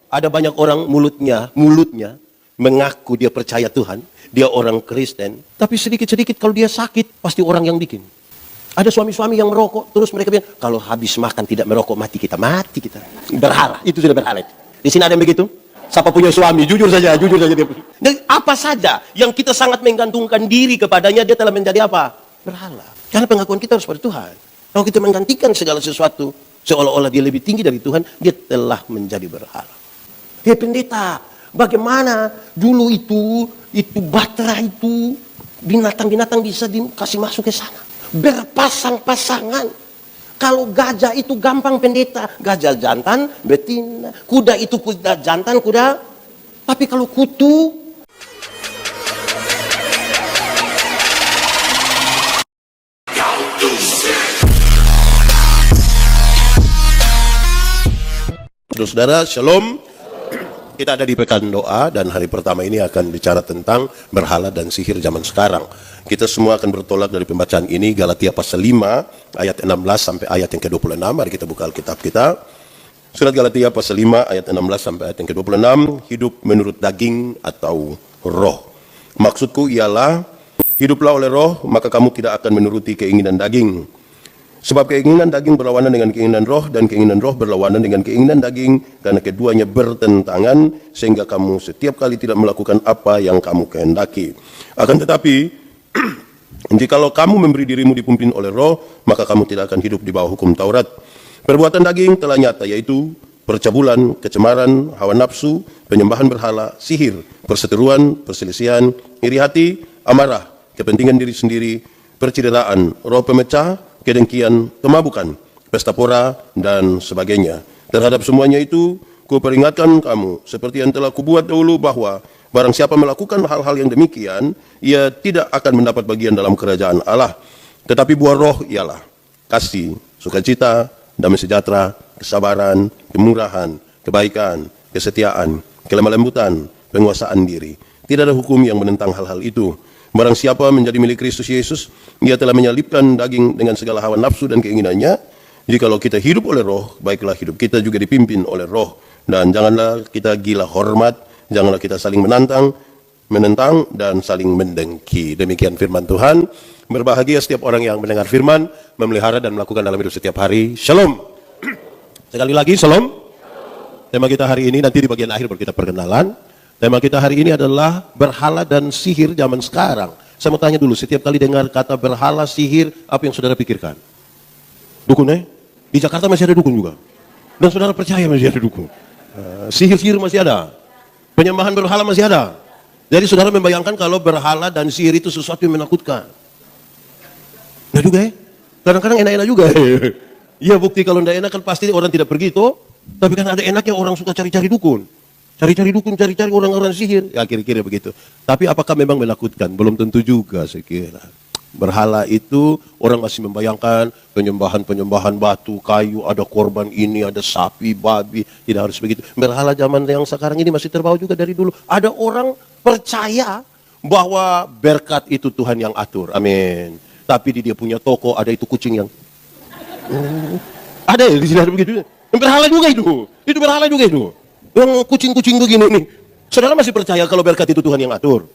Ada banyak orang mulutnya mengaku dia percaya Tuhan, dia orang Kristen, tapi sedikit-sedikit kalau dia sakit, pasti orang yang bikin. Ada suami-suami yang merokok, terus mereka bilang, kalau habis makan tidak merokok, mati kita. Berhala, itu sudah berhala. Di sini ada yang begitu? Siapa punya suami? Jujur saja dia. Dan apa saja yang kita sangat menggantungkan diri kepadanya, dia telah menjadi apa? Berhala. Karena pengakuan kita harus pada Tuhan. Kalau kita menggantikan segala sesuatu, seolah-olah dia lebih tinggi dari Tuhan, dia telah menjadi berhala. Dia pendeta, bagaimana dulu itu Batra itu, binatang-binatang bisa dikasih masuk ke sana. Berpasang-pasangan. Kalau gajah itu gampang pendeta. Gajah jantan, betina. Kuda itu kuda jantan, kuda. Tapi kalau kutu. Saudara, shalom. Kita ada di pekan doa dan hari pertama ini akan bicara tentang berhala dan sihir zaman sekarang. Kita semua akan bertolak dari pembacaan ini Galatia pasal 5 ayat 16 sampai ayat yang ke-26. Mari kita buka Alkitab kita. Surat Galatia pasal 5 ayat 16 sampai ayat yang ke-26, hidup menurut daging atau roh. Maksudku ialah hiduplah oleh roh, maka kamu tidak akan menuruti keinginan daging. Sebab keinginan daging berlawanan dengan keinginan roh, dan keinginan roh berlawanan dengan keinginan daging, karena keduanya bertentangan, sehingga kamu setiap kali tidak melakukan apa yang kamu kehendaki. Akan tetapi, jikalau kamu memberi dirimu dipimpin oleh roh, maka kamu tidak akan hidup di bawah hukum Taurat. Perbuatan daging telah nyata, yaitu percabulan, kecemaran, hawa nafsu, penyembahan berhala, sihir, perseteruan, perselisihan, iri hati, amarah, kepentingan diri sendiri, percideraan, roh pemecah, kedengkian, kemabukan, pesta pora, dan sebagainya. Terhadap semuanya itu, ku peringatkan kamu, seperti yang telah kubuat dahulu, bahwa barang siapa melakukan hal-hal yang demikian, ia tidak akan mendapat bagian dalam kerajaan Allah. Tetapi buah roh ialah kasih, sukacita, damai sejahtera, kesabaran, kemurahan, kebaikan, kesetiaan, kelemah lembutan, penguasaan diri. Tidak ada hukum yang menentang hal-hal itu. Barang siapa menjadi milik Kristus Yesus, ia telah menyalibkan daging dengan segala hawa nafsu dan keinginannya. Jikalau kita hidup oleh roh, baiklah hidup kita juga dipimpin oleh roh. Dan janganlah kita gila hormat, janganlah kita saling menentang, dan saling mendengki. Demikian firman Tuhan. Berbahagia setiap orang yang mendengar firman, memelihara dan melakukan dalam hidup setiap hari. Shalom. Sekali lagi, shalom. Tema kita hari ini, nanti di bagian akhir baru kita perkenalan. Tema kita hari ini adalah berhala dan sihir zaman sekarang. Saya mau tanya dulu, setiap kali dengar kata berhala, sihir, apa yang saudara pikirkan? Dukun Di Jakarta masih ada dukun juga. Dan saudara percaya masih ada dukun. Sihir-sihir masih ada. Penyembahan berhala masih ada. Jadi saudara membayangkan kalau berhala dan sihir itu sesuatu yang menakutkan. Nah juga kadang-kadang enak-enak juga. Iya bukti kalau tidak enak kan pasti orang tidak pergi itu. Tapi kan ada enaknya orang suka cari-cari dukun. Cari-cari dukun, cari-cari orang-orang sihir. Ya kira-kira begitu. Tapi apakah memang menakutkan? Belum tentu juga saya kira. Berhala itu orang masih membayangkan penyembahan batu, kayu, ada korban ini, ada sapi, babi. Tidak harus begitu. Berhala zaman yang sekarang ini masih terbawa juga dari dulu. Ada orang percaya bahwa berkat itu Tuhan yang atur. Amin. Tapi di dia punya toko ada itu kucing yang... Ada ya di sini ada begitu. Berhala juga itu. Itu berhala juga itu. Yang kucing-kucing begini nih. Saudara masih percaya kalau berkat itu Tuhan yang atur?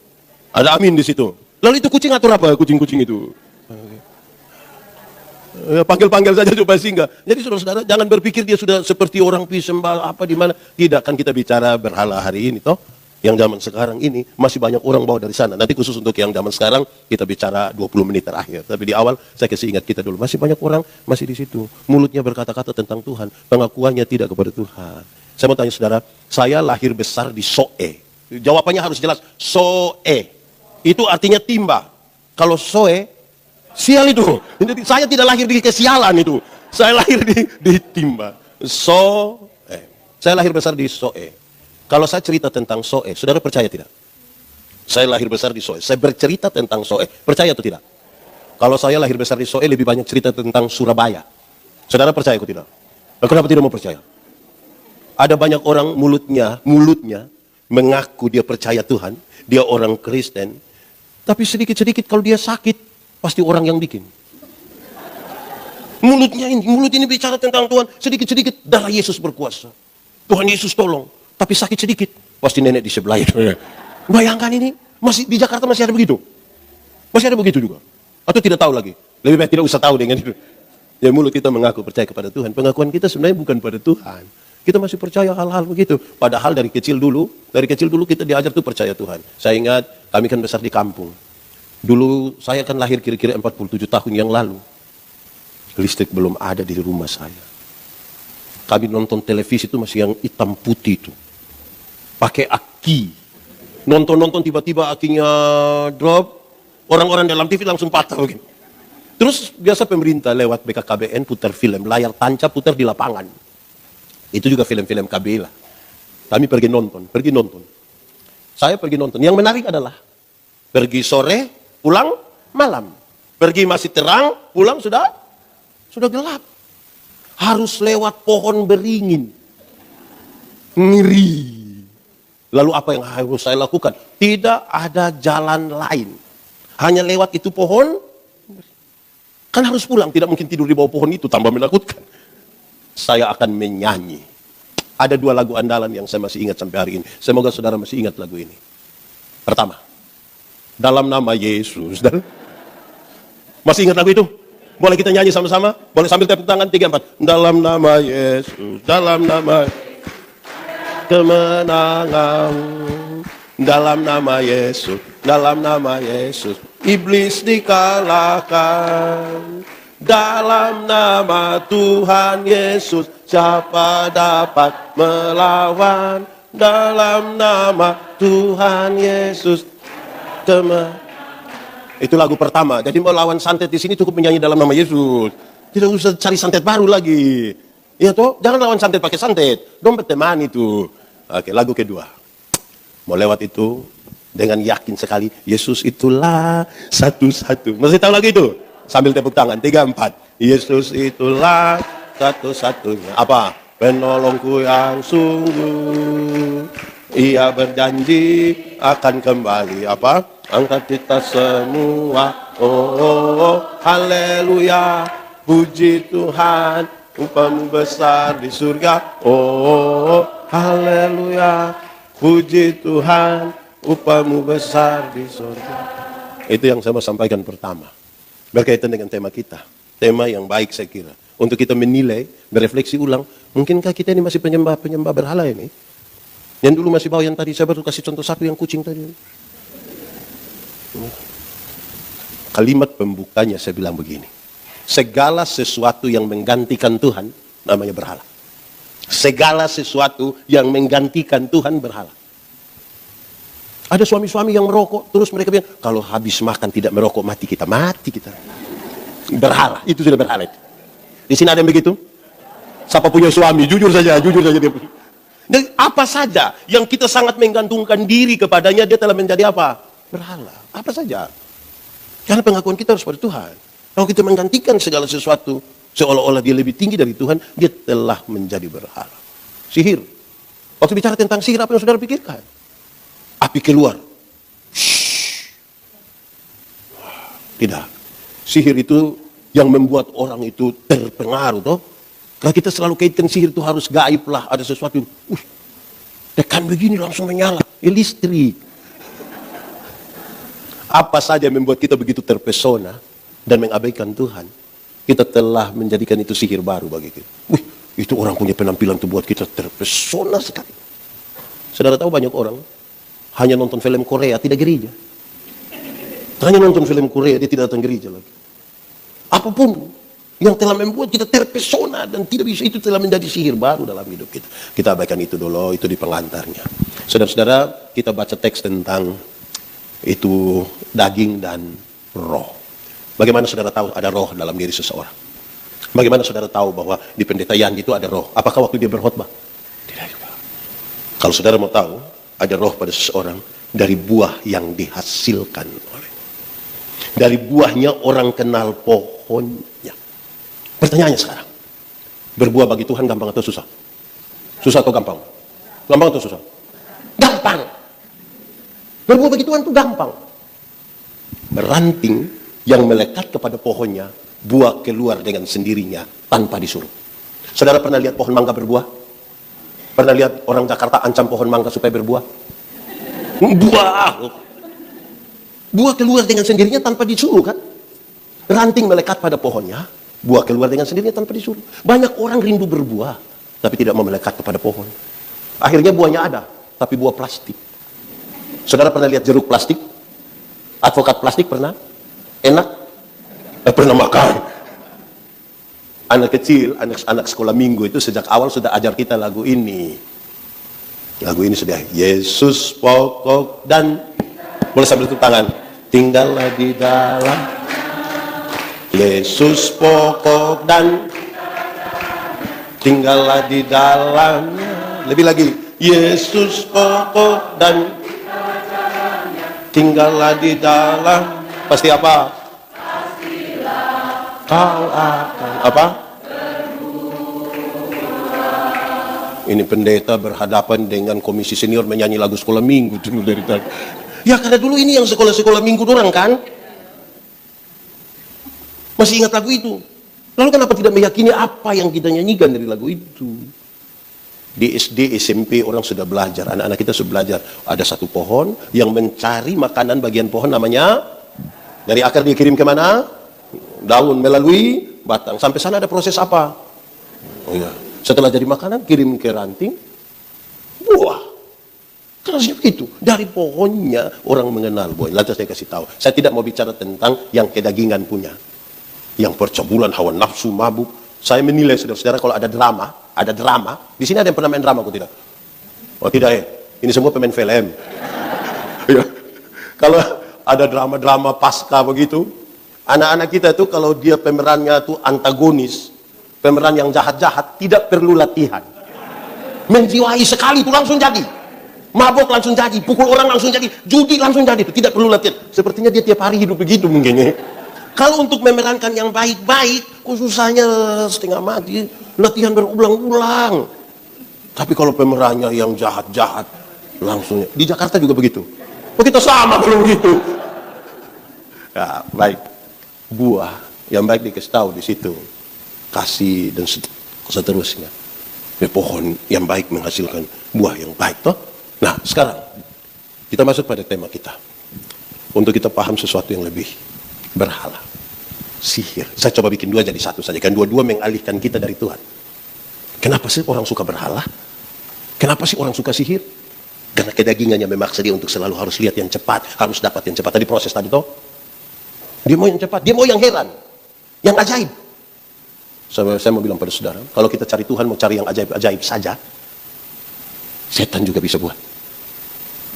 Ada amin di situ. Lalu itu kucing atur apa kucing-kucing itu? Panggil-panggil saja supaya singgah. Jadi saudara-saudara jangan berpikir dia sudah seperti orang pisembah apa di mana. Tidak, kan kita bicara berhala hari ini toh. Yang zaman sekarang ini masih banyak orang bawa dari sana. Nanti khusus untuk yang zaman sekarang kita bicara 20 menit terakhir. Tapi di awal saya kasih ingat kita dulu. Masih banyak orang masih di situ. Mulutnya berkata-kata tentang Tuhan. Pengakuannya tidak kepada Tuhan. Saya mau tanya saudara, saya lahir besar di Soe. Jawabannya harus jelas, Soe. Itu artinya timba. Kalau Soe, sial itu. Jadi saya tidak lahir di kesialan itu. Saya lahir di timba. Soe. Saya lahir besar di Soe. Kalau saya cerita tentang Soe, saudara percaya tidak? Saya lahir besar di Soe. Saya bercerita tentang Soe. Percaya atau tidak? Kalau saya lahir besar di Soe, lebih banyak cerita tentang Surabaya. Saudara percaya atau tidak? Kenapa tidak mau percaya? Ada banyak orang mulutnya mengaku dia percaya Tuhan, dia orang Kristen, tapi sedikit-sedikit kalau dia sakit, pasti orang yang bikin. Mulut ini bicara tentang Tuhan, sedikit-sedikit darah Yesus berkuasa. Tuhan Yesus tolong. tapi sakit sedikit, pasti nenek di sebelah itu. Bayangkan ini, masih di Jakarta masih ada begitu. Masih ada begitu juga. Atau tidak tahu lagi. Lebih baik tidak usah tahu dengan itu. Ya mulut kita mengaku percaya kepada Tuhan. Pengakuan kita sebenarnya bukan pada Tuhan. Kita masih percaya hal-hal begitu. Padahal dari kecil dulu kita diajar tuh percaya Tuhan. Saya ingat kami kan besar di kampung. Dulu saya kan lahir kira-kira 47 tahun yang lalu. Listrik belum ada di rumah saya. Kami nonton televisi itu masih yang hitam putih itu. Pakai aki. Nonton-nonton tiba-tiba akinya drop. Orang-orang dalam TV langsung patah begini. Terus biasa pemerintah lewat BKKBN putar film. Layar tancap putar di lapangan. Itu juga film-film KB lah. Kami pergi nonton. Saya pergi nonton. Yang menarik adalah pergi sore, pulang malam. Pergi masih terang, pulang sudah gelap. Harus lewat pohon beringin. Ngeri. Lalu apa yang harus saya lakukan? Tidak ada jalan lain. Hanya lewat itu pohon. Kan harus pulang, tidak mungkin tidur di bawah pohon itu, tambah menakutkan. Saya akan menyanyi. Ada 2 lagu andalan yang saya masih ingat sampai hari ini. Semoga saudara masih ingat lagu ini. Pertama, dalam nama Yesus. Masih ingat lagu itu? Boleh kita nyanyi sama-sama? Boleh sambil tepuk tangan 3, 4. Dalam nama Yesus, dalam nama kemenangan. Dalam nama Yesus, dalam nama Yesus, iblis dikalahkan. Dalam nama Tuhan Yesus, siapa dapat melawan? Dalam nama Tuhan Yesus, itu lagu pertama. Jadi mau lawan santet di sini cukup menyanyi dalam nama Yesus. Tidak usah cari santet baru lagi. Ya toh, jangan lawan santet pakai santet. Dompet teman itu. Oke, lagu kedua. Mau lewat itu dengan yakin sekali, Yesus itulah satu-satu. Masih tahu lagi itu? Sambil tepuk tangan, 3, 4. Yesus itulah satu-satunya. Apa? Penolongku yang sungguh. Ia berjanji akan kembali. Apa? Angkat kita semua. Oh, haleluya. Puji Tuhan. Upamu besar di surga. Oh, haleluya. Puji Tuhan, upamu besar di surga. Itu yang saya mau sampaikan pertama. Berkaitan dengan tema kita. Tema yang baik saya kira. Untuk kita menilai, berefleksi ulang. Mungkinkah kita ini masih penyembah berhala ini? Yang dulu masih bawa yang tadi, saya baru kasih contoh satu yang kucing tadi. Kalimat pembukanya saya bilang begini. Segala sesuatu yang menggantikan Tuhan, namanya berhala. Segala sesuatu yang menggantikan Tuhan berhala. Ada suami-suami yang merokok, terus mereka bilang, kalau habis makan tidak merokok, mati kita. Berhala, itu sudah berhala. Di sini ada yang begitu? Siapa punya suami, jujur saja dia. Dan apa saja yang kita sangat menggantungkan diri kepadanya, dia telah menjadi apa? Berhala, apa saja. Karena pengakuan kita harus pada Tuhan. Kalau kita menggantikan segala sesuatu, seolah-olah dia lebih tinggi dari Tuhan, dia telah menjadi berhala. Sihir. Waktu bicara tentang sihir, apa yang saudara pikirkan? Api keluar. Tidak. Sihir itu yang membuat orang itu terpengaruh. Toh? Kalau kita selalu kaitkan sihir itu harus gaib lah. Ada sesuatu yang, tekan begini langsung menyala. Listrik. Apa saja yang membuat kita begitu terpesona dan mengabaikan Tuhan, kita telah menjadikan itu sihir baru bagi kita. Itu orang punya penampilan itu buat kita terpesona sekali. Saudara tahu banyak orang hanya nonton film Korea, tidak gereja. Hanya nonton film Korea, dia tidak datang gereja lagi. Apapun yang telah membuat kita terpesona dan tidak bisa, itu telah menjadi sihir baru dalam hidup kita. Kita abaikan itu dulu, itu di pengantarnya. Saudara-saudara, kita baca teks tentang itu daging dan roh. Bagaimana saudara tahu ada roh dalam diri seseorang? Bagaimana saudara tahu bahwa di pendeta Yandi itu ada roh? Apakah waktu dia berkhotbah? Tidak juga. Kalau saudara mau tahu ada roh pada seseorang, dari buah yang dihasilkan oleh. Dari buahnya orang kenal pohonnya. Pertanyaannya sekarang, berbuah bagi Tuhan gampang atau susah? Susah atau gampang? Gampang atau susah? Gampang. Berbuah bagi Tuhan itu gampang. Ranting yang melekat kepada pohonnya, buah keluar dengan sendirinya tanpa disuruh. Saudara pernah lihat pohon mangga berbuah? Pernah lihat orang Jakarta ancam pohon mangga supaya berbuah? Buah. Buah keluar dengan sendirinya tanpa disuruh kan? Ranting melekat pada pohonnya, buah keluar dengan sendirinya tanpa disuruh. Banyak orang rindu berbuah, tapi tidak mau melekat kepada pohon. Akhirnya buahnya ada, tapi buah plastik. Saudara pernah lihat jeruk plastik? Advokat plastik pernah? Enak? Pernah makan? Anak kecil, anak sekolah minggu itu sejak awal sudah ajar kita lagu ini. Lagu ini sudah, Yesus pokok dan, boleh sambil tepuk tangan, tinggallah di dalam, Yesus pokok dan tinggallah di dalamnya. Lebih lagi, Yesus pokok dan tinggallah di dalam. Pasti apa? Pastilah kau akan apa? Ini pendeta berhadapan dengan komisi senior menyanyi lagu sekolah minggu dulu dari tadi. Ya karena dulu ini yang sekolah-sekolah minggu dorang kan. Masih ingat lagu itu. Lalu kenapa tidak meyakini apa yang kita nyanyikan dari lagu itu? Di SD, SMP orang sudah belajar. Anak-anak kita sudah belajar. Ada satu pohon yang mencari makanan bagian pohon namanya. Dari akar dia kirim kemana? Daun melalui batang. Sampai sana ada proses apa? Oh ya. Setelah jadi makanan, kirim ke ranting, buah. Kerasnya begitu. Dari pohonnya orang mengenal buah. Lantas saya kasih tahu. Saya tidak mau bicara tentang yang kedagingan punya. Yang percabulan, hawa nafsu, mabuk. Saya menilai saudara-saudara kalau ada drama. Di sini ada yang pernah main drama, kok tidak? Oh tidak ya? Ini semua pemain film. Ya. Kalau ada drama-drama pasca begitu, anak-anak kita tuh kalau dia pemerannya tuh antagonis, pemeran yang jahat-jahat, tidak perlu latihan. Menjiwai sekali itu langsung jadi. Mabok langsung jadi, pukul orang langsung jadi, judi langsung jadi, itu tidak perlu latihan. Sepertinya dia tiap hari hidup begitu mungkin ya. Kalau untuk memerankan yang baik-baik, khususnya setengah mati, latihan berulang-ulang. Tapi kalau pemerannya yang jahat-jahat, langsung. Di Jakarta juga begitu. Oh kita sama kalau begitu. Ya, baik. Buah yang baik dikasih tahu di situ. Kasih dan seterusnya. Pohon yang baik menghasilkan buah yang baik, toh? Nah, sekarang kita masuk pada tema kita. Untuk kita paham sesuatu yang lebih berhala, sihir. Saya coba bikin dua jadi satu saja, kan dua-dua mengalihkan kita dari Tuhan. Kenapa sih orang suka berhala? Kenapa sih orang suka sihir? Karena kedagingannya memaksa dia untuk selalu harus lihat yang cepat, harus dapat yang cepat. Tadi proses tadi toh, dia mau yang cepat, dia mau yang heran, yang ajaib. Saya mau bilang pada saudara, kalau kita cari Tuhan mau cari yang ajaib-ajaib saja, setan juga bisa buat.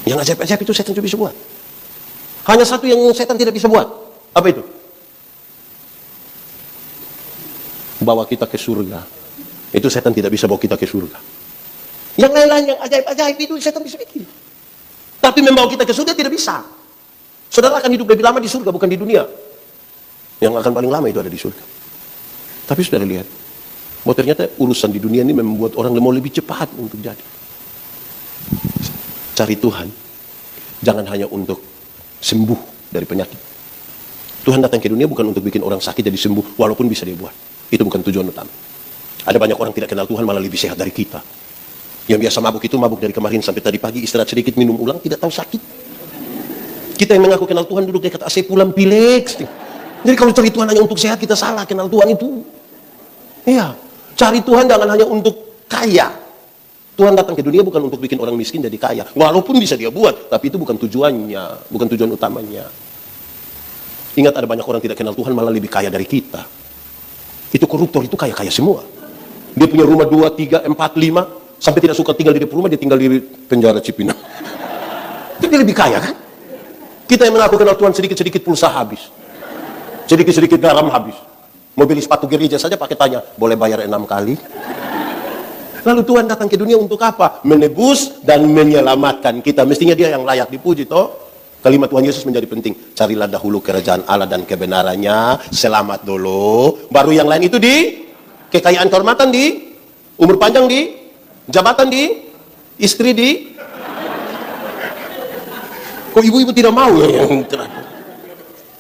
Yang ajaib-ajaib itu setan juga bisa buat. Hanya satu yang setan tidak bisa buat. Apa itu? Bawa kita ke surga. Itu setan tidak bisa bawa kita ke surga. Yang lain-lain yang ajaib-ajaib itu setan bisa bikin. Tapi membawa kita ke surga tidak bisa. Saudara akan hidup lebih lama di surga, bukan di dunia. Yang akan paling lama itu ada di surga. Tapi sudah lihat, bahwa ternyata urusan di dunia ini membuat orang mau lebih cepat untuk jadi. Cari Tuhan, jangan hanya untuk sembuh dari penyakit. Tuhan datang ke dunia bukan untuk bikin orang sakit jadi sembuh, walaupun bisa dia buat. Itu bukan tujuan utama. Ada banyak orang tidak kenal Tuhan malah lebih sehat dari kita. Yang biasa mabuk itu mabuk dari kemarin sampai tadi pagi, istirahat sedikit, minum ulang, tidak tahu sakit. Kita yang mengaku kenal Tuhan duduk dekat AC pulang pilek. Jadi kalau cari Tuhan hanya untuk sehat, kita salah. Kenal Tuhan itu. Iya. Cari Tuhan jangan hanya untuk kaya. Tuhan datang ke dunia bukan untuk bikin orang miskin jadi kaya. Walaupun bisa dia buat, tapi itu bukan tujuannya. Bukan tujuan utamanya. Ingat ada banyak orang tidak kenal Tuhan malah lebih kaya dari kita. Itu koruptor, itu kaya-kaya semua. Dia punya rumah 2, 3, 4, 5. Sampai tidak suka tinggal di rumah, dia tinggal di penjara Cipinang. Itu dia lebih kaya kan? Kita yang mengaku kenal Tuhan sedikit-sedikit pulsa habis. Sedikit-sedikit garam habis. Mau beli sepatu gereja saja pakai tanya, boleh bayar 6 kali? Lalu Tuhan datang ke dunia untuk apa? Menebus dan menyelamatkan kita. Mestinya dia yang layak dipuji, toh? Kalimat Tuhan Yesus menjadi penting. Carilah dahulu kerajaan Allah dan kebenarannya. Selamat dulu. Baru yang lain itu di kekayaan, kehormatan di, umur panjang di, jabatan di, istri di. Kok ibu-ibu tidak mau yang terakhir?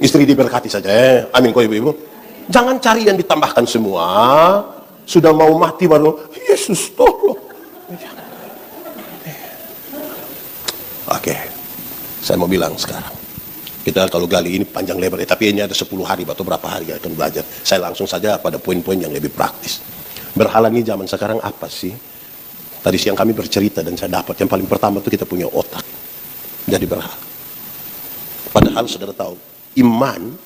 Istri diberkati saja. Amin kok ibu-ibu. Jangan cari yang ditambahkan semua. Sudah mau mati baru, Yesus tolong. Oke, saya mau bilang sekarang. Kita kalau gali ini panjang lebar, tapi ini ada 10 hari atau berapa hari akan belajar. Saya langsung saja pada poin-poin yang lebih praktis. Berhala ini zaman sekarang apa sih? Tadi siang kami bercerita dan saya dapat yang paling pertama itu kita punya otak jadi berhala. Padahal saudara tahu, iman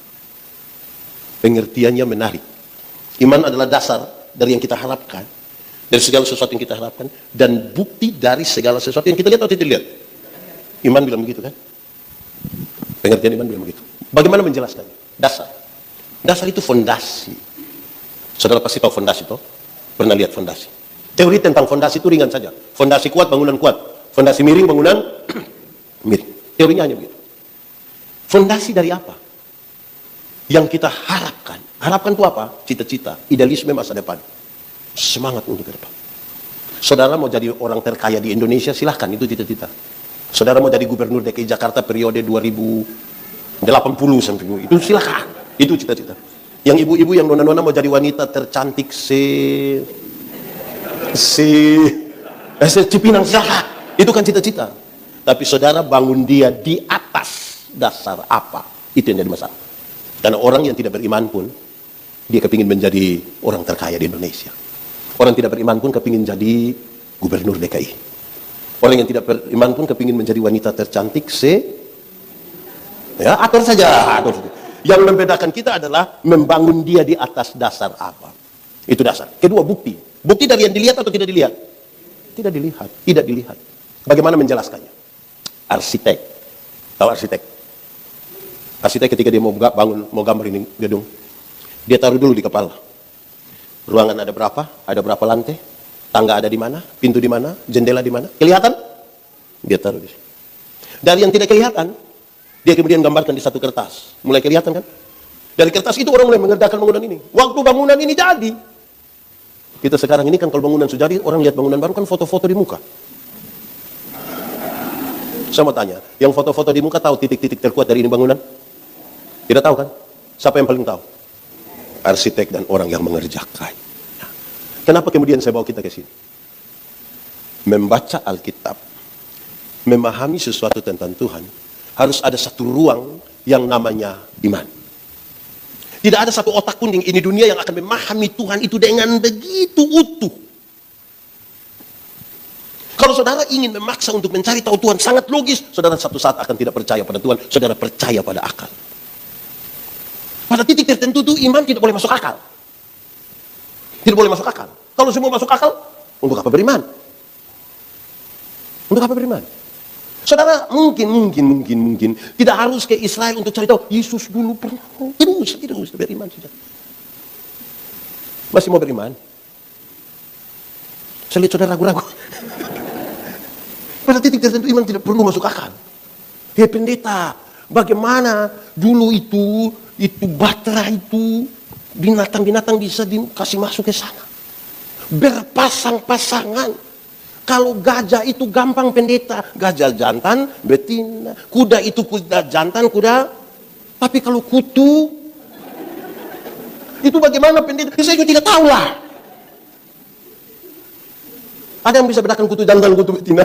pengertiannya menarik. Iman adalah dasar dari yang kita harapkan, dari segala sesuatu yang kita harapkan, dan bukti dari segala sesuatu yang kita lihat atau tidak lihat. Iman bilang begitu kan? Pengertian iman bilang begitu. Bagaimana menjelaskannya? Dasar. Dasar itu fondasi. Saudara pasti tahu fondasi toh? Pernah lihat fondasi? Teori tentang fondasi itu ringan saja. Fondasi kuat, bangunan kuat. Fondasi miring, bangunan miring. Teorinya hanya begitu. Fondasi dari apa? Yang kita harapkan. Harapkan itu apa? Cita-cita, idealisme masa depan. Semangat untuk ke depan. Saudara mau jadi orang terkaya di Indonesia, silahkan, itu cita-cita. Saudara mau jadi gubernur DKI Jakarta periode 2080 sampai itu silahkan. Itu cita-cita. Yang ibu-ibu yang nona-nona mau jadi wanita tercantik Cipinang, silahkan. Itu kan cita-cita. Tapi saudara bangun dia di atas dasar apa? Itu yang jadi masalah. Karena orang yang tidak beriman pun dia kepingin menjadi orang terkaya di Indonesia. Orang tidak beriman pun kepingin jadi gubernur DKI. Orang yang tidak beriman pun kepingin menjadi wanita tercantik ya, atur saja. Yang membedakan kita adalah membangun dia di atas dasar apa. Itu dasar. Kedua, bukti. Bukti dari yang dilihat atau tidak dilihat? Tidak dilihat. Tidak dilihat. Bagaimana menjelaskannya? Arsitek. Tahu arsitek? Arsitek ketika dia mau bangun, mau gambar ini gedung, dia taruh dulu di kepala. Ruangan ada berapa? Ada berapa lantai? Tangga ada di mana? Pintu di mana? Jendela di mana? Kelihatan? Dia taruh di sini. Dari yang tidak kelihatan, dia kemudian gambarkan di satu kertas. Mulai kelihatan kan? Dari kertas itu orang mulai mengerjakan bangunan ini. Waktu bangunan ini jadi. Kita sekarang ini kan kalau bangunan sudah jadi, orang lihat bangunan baru kan foto-foto di muka. Saya mau tanya, yang foto-foto di muka tahu titik-titik terkuat dari ini bangunan? Tidak tahu kan? Siapa yang paling tahu? Arsitek dan orang yang mengerjakan. Kenapa kemudian saya bawa kita ke sini? Membaca Alkitab, memahami sesuatu tentang Tuhan, harus ada satu ruang yang namanya iman. Tidak ada satu otak pun di ini dunia yang akan memahami Tuhan itu dengan begitu utuh. Kalau saudara ingin memaksa untuk mencari tahu Tuhan, sangat logis. Saudara satu saat akan tidak percaya pada Tuhan, saudara percaya pada akal. Pada titik tertentu itu iman tidak boleh masuk akal. Tidak boleh masuk akal. Kalau semua masuk akal, untuk apa beriman? Untuk apa beriman? Saudara mungkin tidak harus ke Israel untuk cari tahu Yesus dulu pernah. Tidak usah beriman saja. Masih mau beriman? Saya lihat saudara ragu-ragu. Pada titik tertentu iman tidak perlu masuk akal. Dia pendeta, bagaimana dulu itu batra itu binatang-binatang bisa dikasih masuk ke sana. Berpasang-pasangan. Kalau gajah itu gampang pendeta. Gajah jantan, betina. Kuda itu kuda jantan, kuda. Tapi kalau kutu, itu bagaimana pendeta? Saya juga tidak tahu lah. Ada yang bisa bedakan kutu jantan, kutu betina?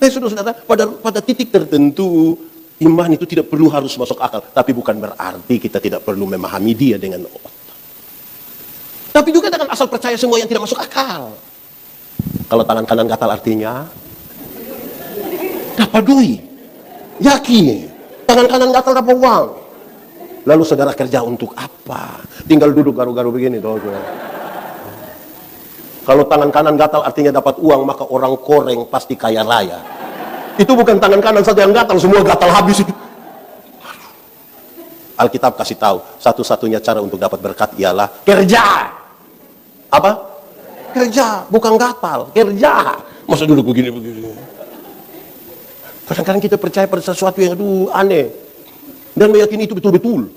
Saudara-saudara, pada titik tertentu, iman itu tidak perlu harus masuk akal. Tapi bukan berarti kita tidak perlu memahami dia dengan otak. Tapi juga dengan asal percaya semua yang tidak masuk akal. Kalau tangan kanan gatal artinya dapat duit. Yakin. Tangan kanan gatal dapat uang. Lalu saudara kerja untuk apa? Tinggal duduk garu-garu begini. Kalau tangan kanan gatal artinya dapat uang, maka orang koreng pasti kaya raya. Itu bukan tangan kanan saja yang gatal, semua gatal habis itu. Alkitab kasih tahu, satu-satunya cara untuk dapat berkat ialah kerja. Apa? Kerja, bukan gatal, kerja. Masa dulu begini. Kadang-kadang kita percaya pada sesuatu yang aneh. Dan meyakini itu betul-betul.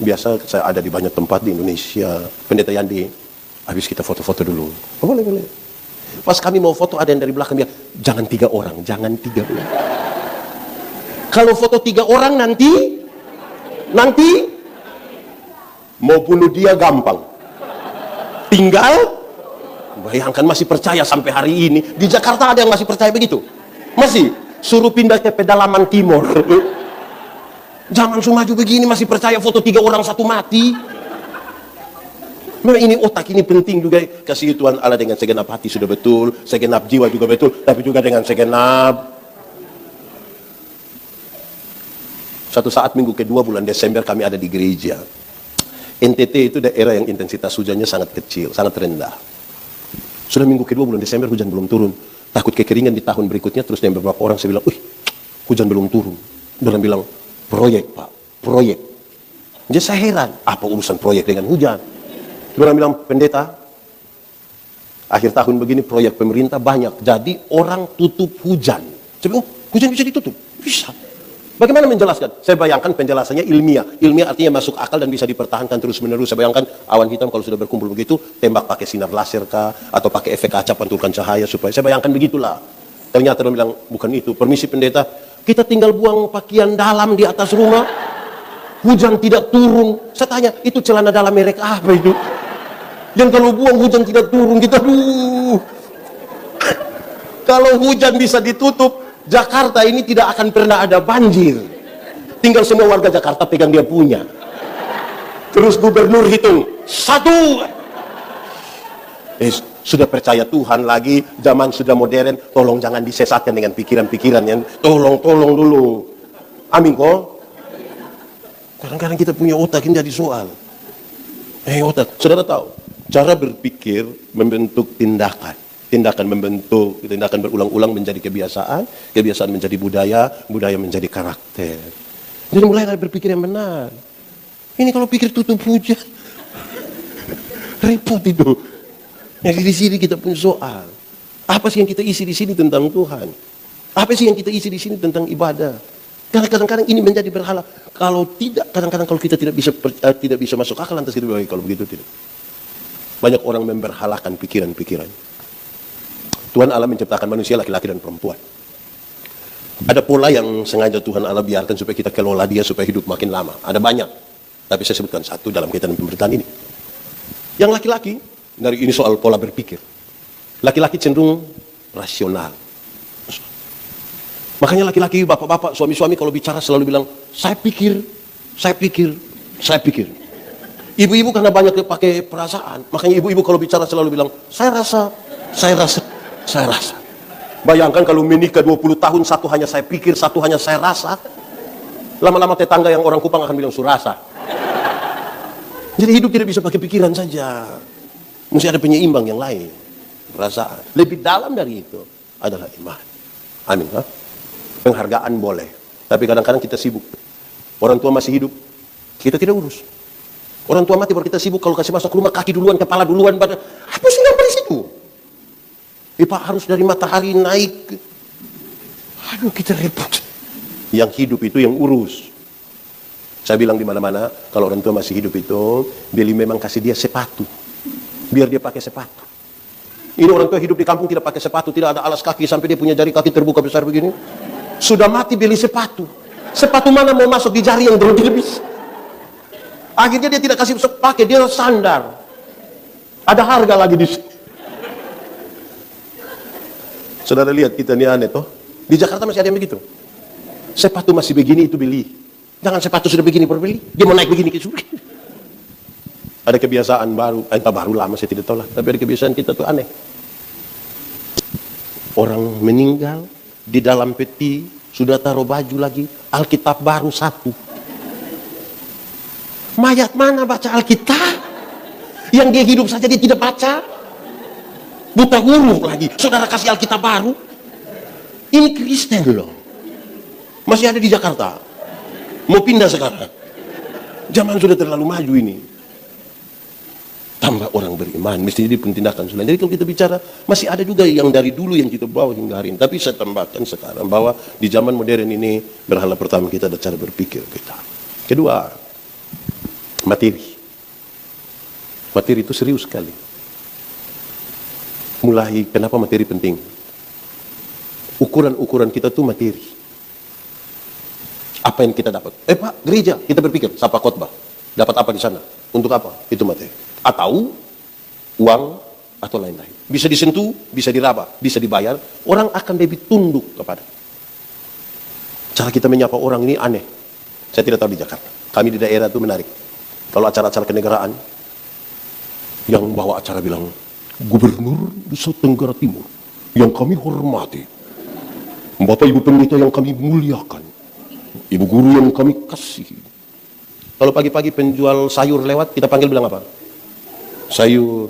Biasa saya ada di banyak tempat di Indonesia. Pendeta Yandi, habis kita foto-foto dulu. Oh, boleh. Pas kami mau foto, ada yang dari belakang bilang, jangan 3 orang, jangan 3 orang. Kalau foto 3 orang nanti mau bunuh dia gampang. Tinggal Bayangkan masih percaya sampai hari ini. Di Jakarta ada yang masih percaya begitu? Masih? Suruh pindah ke pedalaman timur. Zaman Sumaju begini masih percaya foto 3 orang 1 mati. Memang ini otak ini penting juga. Kasih Tuhan Allah dengan segenap hati sudah betul, segenap jiwa juga betul, tapi juga dengan segenap. Suatu saat minggu kedua bulan Desember kami ada di gereja. NTT itu daerah yang intensitas hujannya sangat kecil, sangat rendah. Sudah minggu kedua bulan Desember hujan belum turun. Takut kekeringan di tahun berikutnya, terus dengan beberapa orang saya bilang, hujan belum turun. Dia bilang, proyek Pak, proyek. Jadi saya heran, apa urusan proyek dengan hujan? Dia bilang, pendeta, akhir tahun begini proyek pemerintah banyak, jadi orang tutup hujan. Saya bilang, hujan bisa ditutup? Bisa. Bagaimana menjelaskan? Saya bayangkan penjelasannya ilmiah. Ilmiah artinya masuk akal dan bisa dipertahankan terus-menerus. Saya bayangkan awan hitam kalau sudah berkumpul begitu, tembak pakai sinar laser kah, atau pakai efek kaca pantulkan cahaya supaya. Saya bayangkan begitulah. Ternyata dia bilang, bukan itu. Permisi pendeta, kita tinggal buang pakaian dalam di atas rumah, hujan tidak turun. Saya tanya, itu celana dalam merek apa itu? Yang kalau buang hujan tidak turun, kita kalau hujan bisa ditutup, Jakarta ini tidak akan pernah ada banjir. Tinggal semua warga Jakarta pegang dia punya. Terus gubernur hitung 1. Sudah percaya Tuhan lagi, zaman sudah modern, tolong jangan disesatkan dengan pikiran-pikiran yang tolong dulu. Amin kok. Kadang-kadang kita punya otak ini jadi soal. Otak, saudara tahu, cara berpikir membentuk tindakan. Tindakan membentuk, tindakan berulang-ulang menjadi kebiasaan, kebiasaan menjadi budaya, budaya menjadi karakter. Jadi mulailah berpikir yang benar. Ini kalau pikir tutup hujan, repot itu. Yang di sini kita punya soal. Apa sih yang kita isi di sini tentang Tuhan? Apa sih yang kita isi di sini tentang ibadah? Karena kadang-kadang ini menjadi berhala. Kalau tidak, kadang-kadang kalau kita tidak bisa masuk akal, lantas kita bilang, kalau begitu tidak. Banyak orang memberhalakan pikiran-pikiran. Tuhan Allah menciptakan manusia laki-laki dan perempuan. Ada pola yang sengaja Tuhan Allah biarkan supaya kita kelola dia supaya hidup makin lama. Ada banyak. Tapi saya sebutkan satu dalam kaitan pemerintahan ini. Yang laki-laki, dari ini soal pola berpikir. Laki-laki cenderung rasional. Makanya laki-laki, bapak-bapak, suami-suami kalau bicara selalu bilang, saya pikir. Ibu-ibu karena banyak pakai perasaan. Makanya ibu-ibu kalau bicara selalu bilang, saya rasa. Bayangkan kalau menikah 20 tahun, satu hanya saya pikir, satu hanya saya rasa. Lama-lama tetangga yang orang Kupang akan bilang surasa. Jadi hidup tidak bisa pakai pikiran saja. Mesti ada penyeimbang yang lain. Perasaan. Lebih dalam dari itu adalah iman. Amin. Penghargaan boleh. Tapi kadang-kadang kita sibuk. Orang tua masih hidup, kita tidak urus. Orang tua mati baru kita sibuk. Kalau kasih masuk rumah, kaki duluan, kepala duluan, badan. Apa sih yang di situ? Pak harus dari matahari naik. Aduh, kita repot. Yang hidup itu yang urus. Saya bilang di mana-mana, kalau orang tua masih hidup itu, beli memang kasih dia sepatu. Biar dia pakai sepatu. Ini orang tua hidup di kampung tidak pakai sepatu, tidak ada alas kaki sampai dia punya jari kaki terbuka besar begini. Sudah mati beli sepatu. Sepatu mana mau masuk di jari yang berlebih? Akhirnya dia tidak kasih pakai, dia sandar. Ada harga lagi di sini. Saudara lihat kita ini aneh toh. Di Jakarta masih ada yang begitu. Sepatu masih begini itu beli. Jangan sepatu sudah begini baru beli. Dia mau naik begini ke surga. Ada kebiasaan baru, entah baru lama saya tidak tahu lah. Tapi ada kebiasaan kita tuh aneh. Orang meninggal di dalam peti sudah taruh baju lagi, Alkitab baru 1. Mayat mana baca Alkitab? Yang dia hidup saja dia tidak baca. Buta huruf lagi, saudara kasih Alkitab baru. Ini Kristen loh. Masih ada di Jakarta. Mau pindah sekarang. Zaman sudah terlalu maju ini. Tambah orang beriman, mesti jadi tindakan sudah. Jadi kalau kita bicara, masih ada juga yang dari dulu yang kita bawa hingga hari ini. Tapi saya tambahkan sekarang bahwa di zaman modern ini, berhala pertama kita ada cara berpikir kita. Kedua, materi. Materi itu serius sekali. Mulai kenapa materi penting? Ukuran-ukuran kita tuh materi. Apa yang kita dapat? Pak, gereja, kita berpikir, siapa khotbah? Dapat apa di sana? Untuk apa? Itu materi. Atau uang, atau lain-lain. Bisa disentuh, bisa diraba, bisa dibayar. Orang akan lebih tunduk kepada. Cara kita menyapa orang ini aneh. Saya tidak tahu di Jakarta. Kami di daerah itu menarik. Kalau acara-acara kenegaraan, yang bawa acara bilang, Gubernur Nusa Tenggara Timur, yang kami hormati, Bapak Ibu Pendeta yang kami muliakan, Ibu Guru yang kami kasihi. Kalau pagi-pagi penjual sayur lewat, kita panggil bilang apa? Sayur.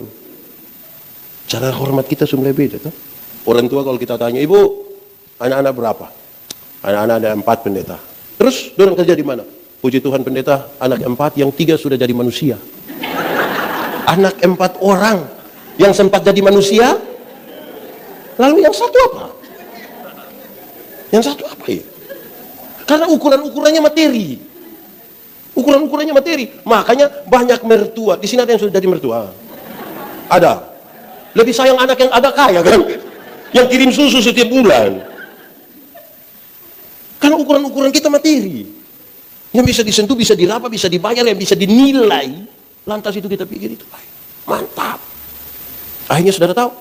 Cara hormat kita sudah beda. Tuh. Orang tua kalau kita tanya, Ibu, anak-anak berapa? Anak-anak ada 4 pendeta. Terus, dorang kerja di mana? Puji Tuhan pendeta, anak 4, yang 3 sudah jadi manusia. Anak 4 orang yang sempat jadi manusia, lalu yang satu apa? Yang satu apa ya? Karena ukuran-ukurannya materi. Ukuran-ukurannya materi. Makanya banyak mertua. Di sini ada yang sudah jadi mertua. Ada. Lebih sayang anak yang ada kaya kan? Yang kirim susu setiap bulan. Karena ukuran-ukuran kita materi. Yang bisa disentuh, bisa diraba, bisa dibayar, yang bisa dinilai. Lantas itu kita pikir itu baik. Mantap. Akhirnya saudara tahu.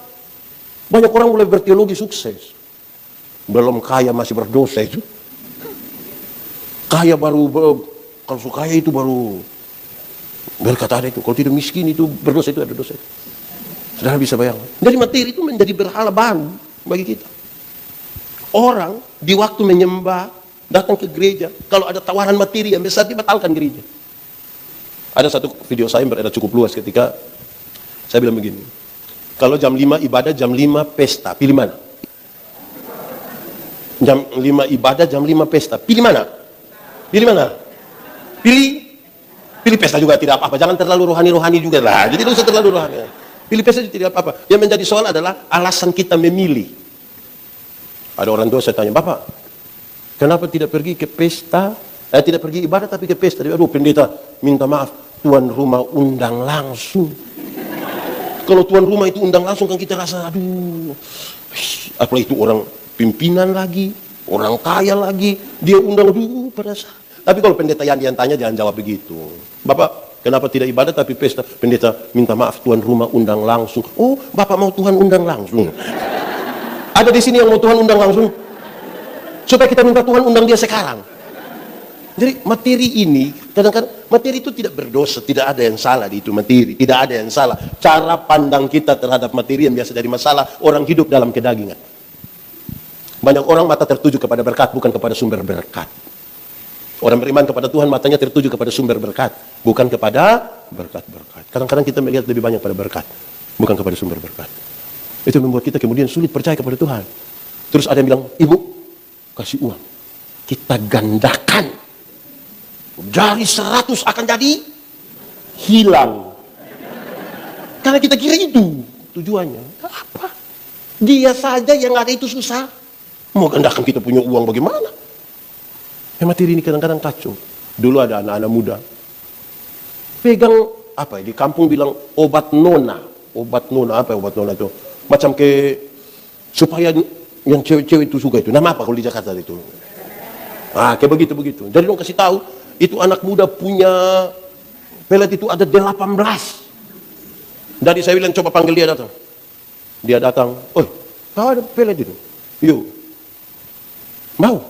Banyak orang mulai berteologi sukses. Belum kaya masih berdosa itu. Kaya baru, kalau kaya itu baru berkata ada itu. Kalau tidak miskin itu berdosa, itu ada dosa. Saudara bisa bayangkan. Jadi materi itu menjadi berhala baru bagi kita. Orang di waktu menyembah, datang ke gereja, kalau ada tawaran materi yang besar, dibatalkan gereja. Ada satu video saya yang beredar cukup luas ketika saya bilang begini. Kalau jam 5 ibadah, jam 5 pesta, pilih mana? Jam 5 ibadah, jam 5 pesta, pilih mana? Pilih mana? Pilih pesta juga tidak apa-apa. Jangan terlalu rohani-rohani juga lah. Jadi tidak usah terlalu rohani. Pilih pesta tidak apa-apa. Yang menjadi soal adalah alasan kita memilih. Ada orang tua saya tanya, Bapak, kenapa tidak pergi ke pesta? Tidak pergi ibadah tapi ke pesta. Aduh pendeta, minta maaf, tuan rumah undang langsung. Kalau tuan rumah itu undang langsung kan kita rasa, aduh. Apalagi itu orang pimpinan lagi, orang kaya lagi, dia undang, aduh pada saat. Tapi kalau pendeta yang tanya jangan jawab begitu. Bapak, kenapa tidak ibadah tapi pesta? Pendeta, minta maaf tuan rumah undang langsung. Oh, Bapak mau Tuhan undang langsung. Ada di sini yang mau Tuhan undang langsung? Supaya kita minta Tuhan undang dia sekarang. Jadi materi ini, kadang-kadang materi itu tidak berdosa, tidak ada yang salah di itu materi, tidak ada yang salah. Cara pandang kita terhadap materi yang biasa jadi masalah, orang hidup dalam kedagingan. Banyak orang mata tertuju kepada berkat, bukan kepada sumber berkat. Orang beriman kepada Tuhan, matanya tertuju kepada sumber berkat, bukan kepada berkat-berkat. Kadang-kadang kita melihat lebih banyak pada berkat, bukan kepada sumber berkat. Itu membuat kita kemudian sulit percaya kepada Tuhan. Terus ada yang bilang, Ibu, kasih uang. Kita gandakan. Dari 100 akan jadi hilang. Karena kita kira itu tujuannya. Apa? Dia saja yang ada itu susah. Mau gandakan kita punya uang bagaimana? Yang materi ini kadang-kadang kacau. Dulu ada anak-anak muda. Pegang, apa ya, di kampung bilang obat nona. Obat nona, apa ya obat nona itu? Macam ke, supaya yang cewek-cewek itu suka itu. Nama apa kalau di Jakarta itu? Kayak begitu-begitu. Jadi dong kasih tahu, itu anak muda punya pelet itu ada 18. Jadi saya bilang coba panggil dia datang. Dia datang, oh kau ada pelet itu? Yuk. Mau?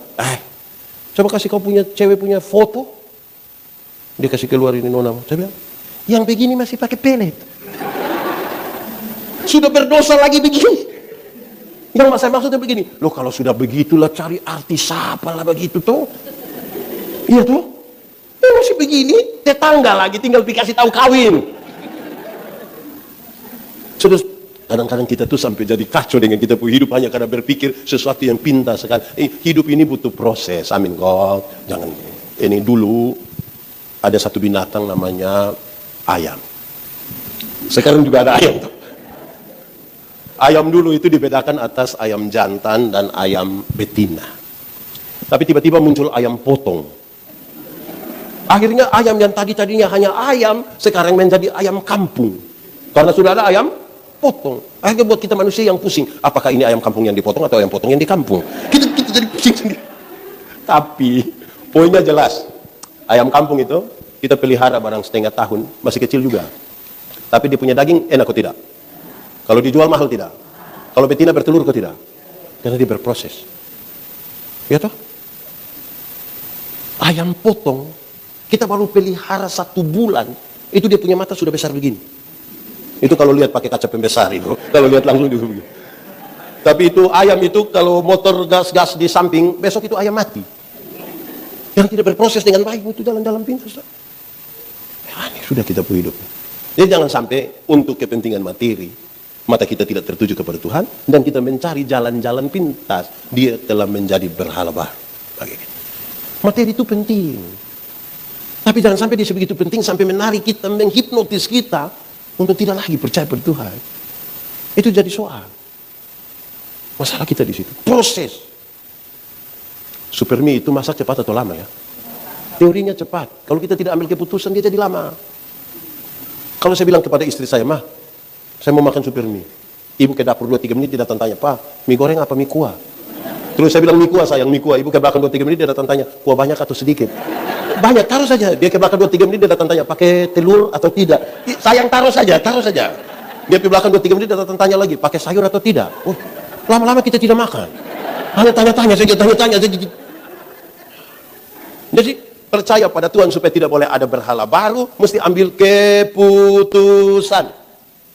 Coba kasih kau punya cewek punya foto. Dia kasih keluar ini nona. Saya bilang, yang begini masih pakai pelet. Sudah berdosa lagi begini. Yang saya maksudnya begini, loh kalau sudah begitulah cari artis apa lah begitu tuh. Iya tuh. Masih begini, tetangga lagi tinggal dikasih tahu kawin. Sudah kadang-kadang kita tuh sampai jadi kacau dengan kita punya hidup hanya karena berpikir sesuatu yang pintar sekali. Hidup ini butuh proses. Amin God. Jangan. Ini dulu ada satu binatang namanya ayam. Sekarang juga ada ayam tuh. Ayam dulu itu dibedakan atas ayam jantan dan ayam betina. Tapi tiba-tiba muncul ayam potong. Akhirnya ayam yang tadinya hanya ayam, sekarang menjadi ayam kampung. Karena sudah ada ayam potong. Akhirnya buat kita manusia yang pusing. Apakah ini ayam kampung yang dipotong atau ayam potong yang di kampung? Kita jadi pusing sendiri. Tapi poinnya jelas. Ayam kampung itu kita pelihara barang setengah tahun, masih kecil juga. Tapi dia punya daging enak atau tidak? Kalau dijual mahal tidak? Kalau betina bertelur kok tidak? Karena dia berproses. Ya toh? Ayam potong, kita baru pelihara 1 bulan, itu dia punya mata sudah besar begini. Itu kalau lihat pakai kaca pembesar itu, kalau lihat langsung itu begini. Tapi itu ayam itu kalau motor gas-gas di samping, besok itu ayam mati. Yang tidak berproses dengan baik itu jalan-jalan pintas. Ini sudah kita punya hidup. Jadi jangan sampai untuk kepentingan materi, mata kita tidak tertuju kepada Tuhan, dan kita mencari jalan-jalan pintas, dia telah menjadi berhala baru. Materi itu penting. Tapi jangan sampai dia sebegitu penting sampai menarik kita, menghipnotis kita untuk tidak lagi percaya pada Tuhan. Itu jadi soal. Masalah kita di situ. Proses. Supermi itu masak cepat atau lama ya? Teorinya cepat. Kalau kita tidak ambil keputusan dia jadi lama. Kalau saya bilang kepada istri saya, "Mah, saya mau makan supermi." Ibu ke dapur 2-3 menit dia datang tanya, "Pak, mie goreng apa mie kuah?" Terus saya bilang, "Mie kuah sayang, mie kuah." Ibu ke belakang 2-3 menit dia datang tanya, "Kuah banyak atau sedikit?" "Banyak, taruh saja." Dia ke belakang 2-3 menit dia datang tanya, "Pakai telur atau tidak?" "Sayang, taruh saja, taruh saja." Dia ke belakang 2-3 menit dia datang tanya lagi, "Pakai sayur atau tidak?" Oh, lama-lama kita tidak makan. Hanya tanya-tanya saja, tanya-tanya saja. Jadi percaya pada Tuhan supaya tidak boleh ada berhala baru, mesti ambil keputusan.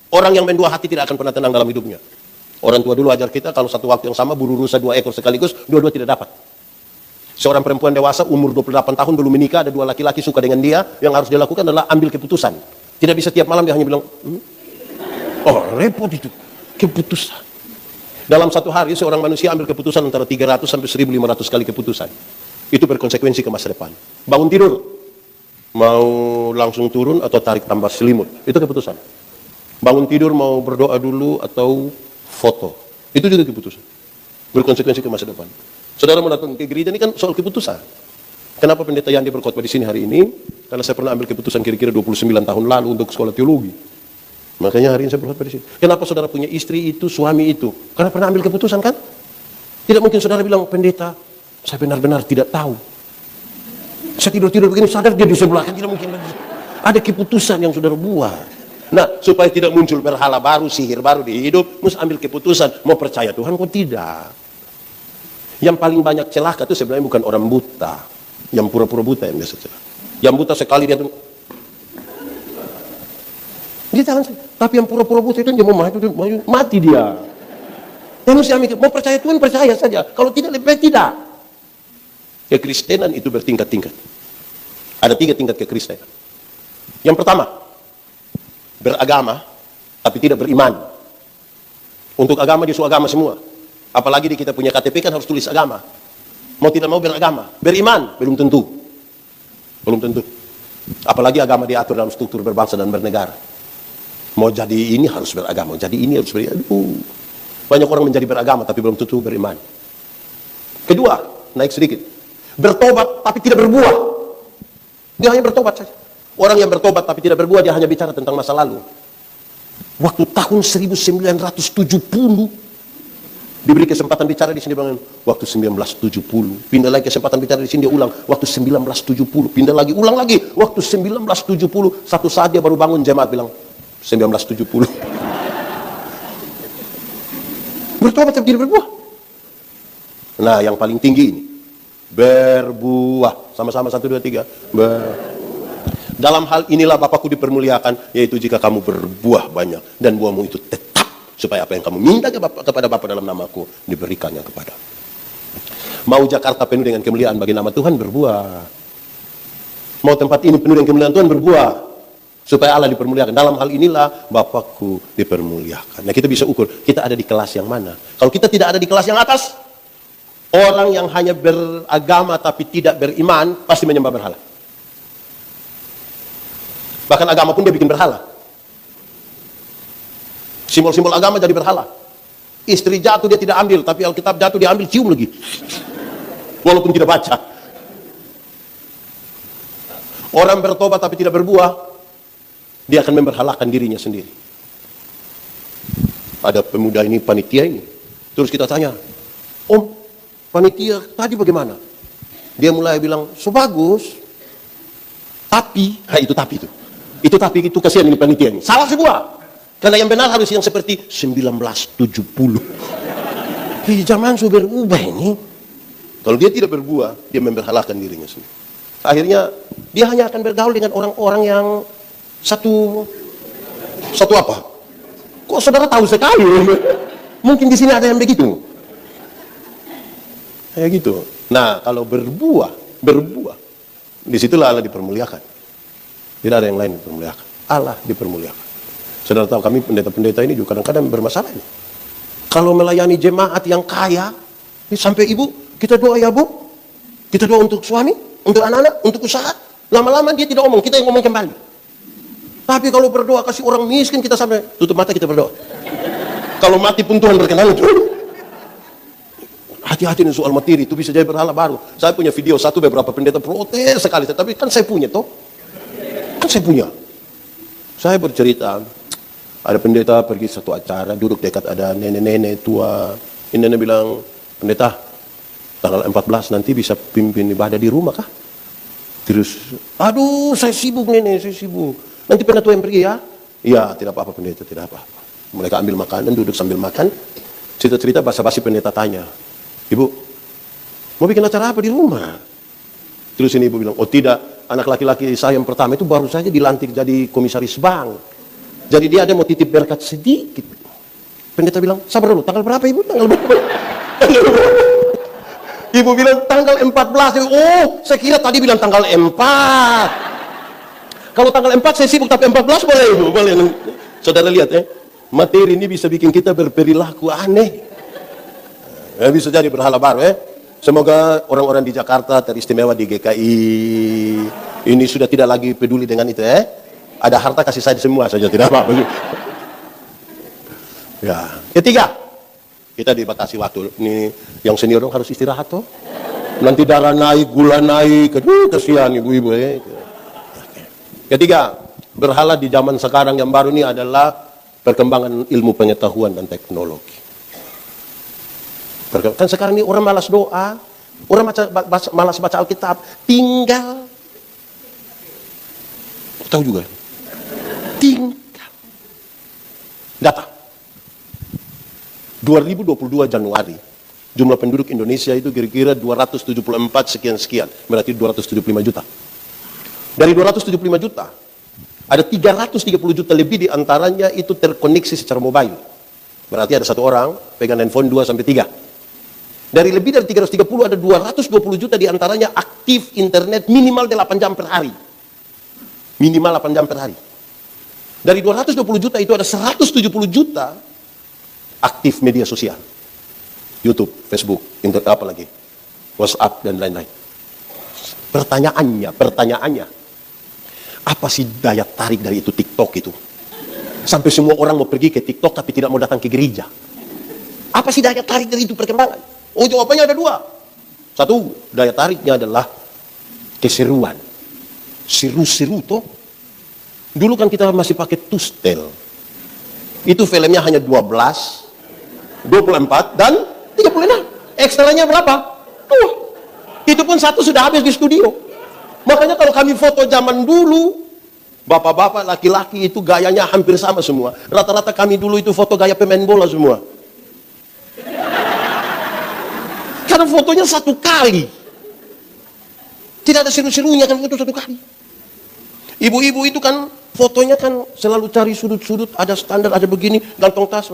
Orang yang main dua hati tidak akan pernah tenang dalam hidupnya. Orang tua dulu ajar kita kalau satu waktu yang sama buru rusa 2 ekor sekaligus, dua-dua tidak dapat. Seorang perempuan dewasa umur 28 tahun belum menikah, ada 2 laki-laki suka dengan dia, yang harus dia lakukan adalah ambil keputusan. Tidak bisa tiap malam dia hanya bilang, oh repot itu, keputusan. Dalam satu hari seorang manusia ambil keputusan antara 300 sampai 1500 kali keputusan. Itu berkonsekuensi ke masa depan. Bangun tidur, mau langsung turun atau tarik tambah selimut, itu keputusan. Bangun tidur mau berdoa dulu atau foto, itu juga keputusan. Berkonsekuensi ke masa depan. Saudara mau datang ke gereja ini kan soal keputusan. Kenapa pendeta Yandi berkhotbah di sini hari ini? Karena saya pernah ambil keputusan kira-kira 29 tahun lalu untuk sekolah teologi. Makanya hari ini saya berkhotbah di sini. Kenapa saudara punya istri itu, suami itu? Karena pernah ambil keputusan kan? Tidak mungkin saudara bilang, "Pendeta, saya benar-benar tidak tahu. Saya tidur-tidur begini, sadar dia di sebelah." Kan tidak mungkin. Ada keputusan yang saudara buat. Nah, supaya tidak muncul berhala baru, sihir baru di hidup, mesti ambil keputusan. Mau percaya Tuhan kok tidak? Yang paling banyak celaka itu sebenarnya bukan orang buta, yang pura-pura buta yang biasa celaka. Yang buta sekali dia jalan saja. Tapi yang pura-pura buta itu dia mau mati dia. Yang mesti ambil, mau percaya Tuhan percaya saja. Kalau tidak lebih baik tidak. Kekristenan itu bertingkat-tingkat. Ada 3 tingkat kekristenan. Yang pertama, beragama tapi tidak beriman. Untuk agama dia agama semua. Apalagi di kita punya KTP kan harus tulis agama. Mau tidak mau beragama. Beriman belum tentu. Belum tentu. Apalagi agama diatur dalam struktur berbangsa dan bernegara. Mau jadi ini harus beragama, jadi ini harus beriman. Banyak orang menjadi beragama tapi belum tentu beriman. Kedua, naik sedikit. Bertobat tapi tidak berbuah. Dia hanya bertobat saja. Orang yang bertobat tapi tidak berbuah, dia hanya bicara tentang masa lalu. Waktu tahun 1970 diberi kesempatan bicara di sini, bilang waktu 1970. Pindah lagi kesempatan bicara di sini, dia ulang waktu 1970. Pindah lagi, ulang lagi waktu 1970. Satu saat dia baru bangun, jemaat bilang 1970. Bertobat tapi tidak berbuah. Nah, yang paling tinggi ini berbuah. Sama-sama 1, 2, 3. Dalam hal inilah Bapakku dipermuliakan, yaitu jika kamu berbuah banyak dan buahmu itu tetap, supaya apa yang kamu minta kepada Bapa dalam namaku diberikannya kepada. Mau Jakarta penuh dengan kemuliaan bagi nama Tuhan, berbuah. Mau tempat ini penuh dengan kemuliaan Tuhan, berbuah. Supaya Allah dipermuliakan. Dalam hal inilah Bapakku dipermuliakan. Nah, kita bisa ukur kita ada di kelas yang mana. Kalau kita tidak ada di kelas yang atas, orang yang hanya beragama tapi tidak beriman pasti menyembah berhala. Bahkan agama pun dia bikin berhala. Simbol-simbol agama jadi berhala. Istri jatuh dia tidak ambil, tapi Alkitab jatuh dia ambil, cium lagi. Walaupun tidak baca. Orang bertobat tapi tidak berbuah, dia akan memberhalakan dirinya sendiri. Ada pemuda ini, panitia ini. Terus kita tanya, "Om, panitia tadi bagaimana?" Dia mulai bilang, "So bagus. Tapi," itu tapi itu. Itu tapi itu kasihan ini panitia ini. Salah semua. Karena yang benar harus yang seperti 1970. Zaman sudah berubah ini. Kalau dia tidak berbuah, dia memberhalakan dirinya sendiri. Akhirnya dia hanya akan bergaul dengan orang-orang yang satu apa? Kok saudara tahu sekali? Mungkin di sini ada yang begitu. Kayak gitu. Nah, kalau berbuah, disitulah Allah dipermuliakan. Tidak ada yang lain dipermuliakan. Allah dipermuliakan. Saudara tahu kami pendeta-pendeta ini juga kadang-kadang bermasalah ini. Kalau melayani jemaat yang kaya, ini sampai ibu, kita doa ya bu, kita doa untuk suami, untuk anak-anak, untuk usaha. Lama-lama dia tidak ngomong, kita yang ngomong kembali. Tapi kalau berdoa kasih orang miskin, kita sampai tutup mata kita berdoa. Kalau mati pun Tuhan berkenan. Hati-hati nih soal materi, itu bisa jadi berhala baru. Saya punya video satu beberapa pendeta protes sekali, tapi kan saya punya toh. Kan saya punya. Saya bercerita, ada pendeta pergi satu acara, duduk dekat ada nenek-nenek tua. Ini nenek bilang, pendeta, tanggal 14 nanti bisa pimpin ibadah di rumah kah? Terus, aduh saya sibuk nenek, saya sibuk. Nanti pendatua yang pergi ya? Iya, tidak apa-apa pendeta, tidak apa-apa. Mereka ambil makanan, duduk sambil makan. Cerita-cerita basa-basi pendeta tanya, ibu, mau bikin acara apa di rumah? Terus ini ibu bilang, oh tidak, anak laki-laki saya yang pertama itu baru saja dilantik jadi komisaris bank. Jadi dia ada mau titip berkat sedikit. Pendeta bilang, sabar dulu, tanggal berapa ibu? Tanggal berapa? Ibu bilang tanggal 14. Oh, saya kira tadi bilang tanggal 4. Kalau tanggal 4 saya sibuk, tapi 14 boleh ibu, boleh. Saudara lihat ya, materi ini bisa bikin kita berperilaku aneh. Bisa jadi berhala baru ya. Semoga orang-orang di Jakarta teristimewa di GKI ini sudah tidak lagi peduli dengan itu ya. Ada harta kasih saya semua saja, tidak apa-apa. Ya, ketiga, kita dibatasi waktu. Ini yang senior dong harus istirahat toh. Nanti darah naik, gula naik, kasihan ibu-ibu ya. Ketiga, berhala di zaman sekarang yang baru ini adalah perkembangan ilmu pengetahuan dan teknologi. Kan sekarang ini orang malas doa, orang malas baca Alkitab, tinggal tahu juga. Tinggal data 2022 Januari jumlah penduduk Indonesia itu kira-kira 274 sekian, berarti 275 juta. Dari 275 juta ada 330 juta lebih diantaranya itu terkoneksi secara mobile, berarti ada satu orang pegang handphone 2 sampai 3. Dari lebih dari 330 ada 220 juta diantaranya aktif internet minimal 8 jam per hari, minimal 8 jam per hari. Dari 220 juta itu ada 170 juta aktif media sosial. YouTube, Facebook, internet apa lagi? WhatsApp dan lain-lain. Pertanyaannya, apa sih daya tarik dari itu TikTok itu? Sampai semua orang mau pergi ke TikTok tapi tidak mau datang ke gereja. Apa sih daya tarik dari itu perkembangan? Oh, jawabannya ada dua. Satu, daya tariknya adalah keseruan. Seru-seru toh. Dulu kan kita masih pakai tustel. Itu filmnya hanya 12, 24, dan 36. Ekstranya berapa? Tuh. Itu pun satu sudah habis di studio. Makanya kalau kami foto zaman dulu, bapak-bapak, laki-laki itu gayanya hampir sama semua. Rata-rata kami dulu itu foto gaya pemain bola semua. Karena fotonya satu kali. Tidak ada seru-serunya kan foto satu kali. Ibu-ibu itu kan fotonya kan selalu cari sudut-sudut, ada standar, ada begini, gantung tas.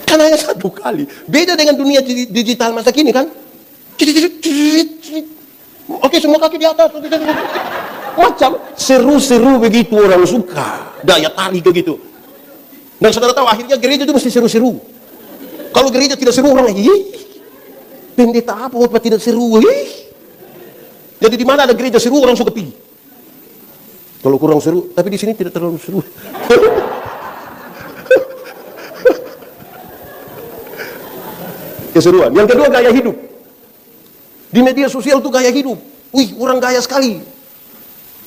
Kan hanya satu kali. Beda dengan dunia digital masa kini kan. Oke, semua kaki di atas. Macam seru-seru begitu orang suka. Daya tarik begitu. Dan saudara tahu akhirnya gereja itu mesti seru-seru. Kalau gereja tidak seru orang, pendeta apa tidak seru? Jadi di mana ada gereja seru orang suka pergi. Kalau kurang seru, tapi di sini tidak terlalu seru. Keseruan. Yang kedua gaya hidup. Di media sosial itu gaya hidup. Wih, orang gaya sekali.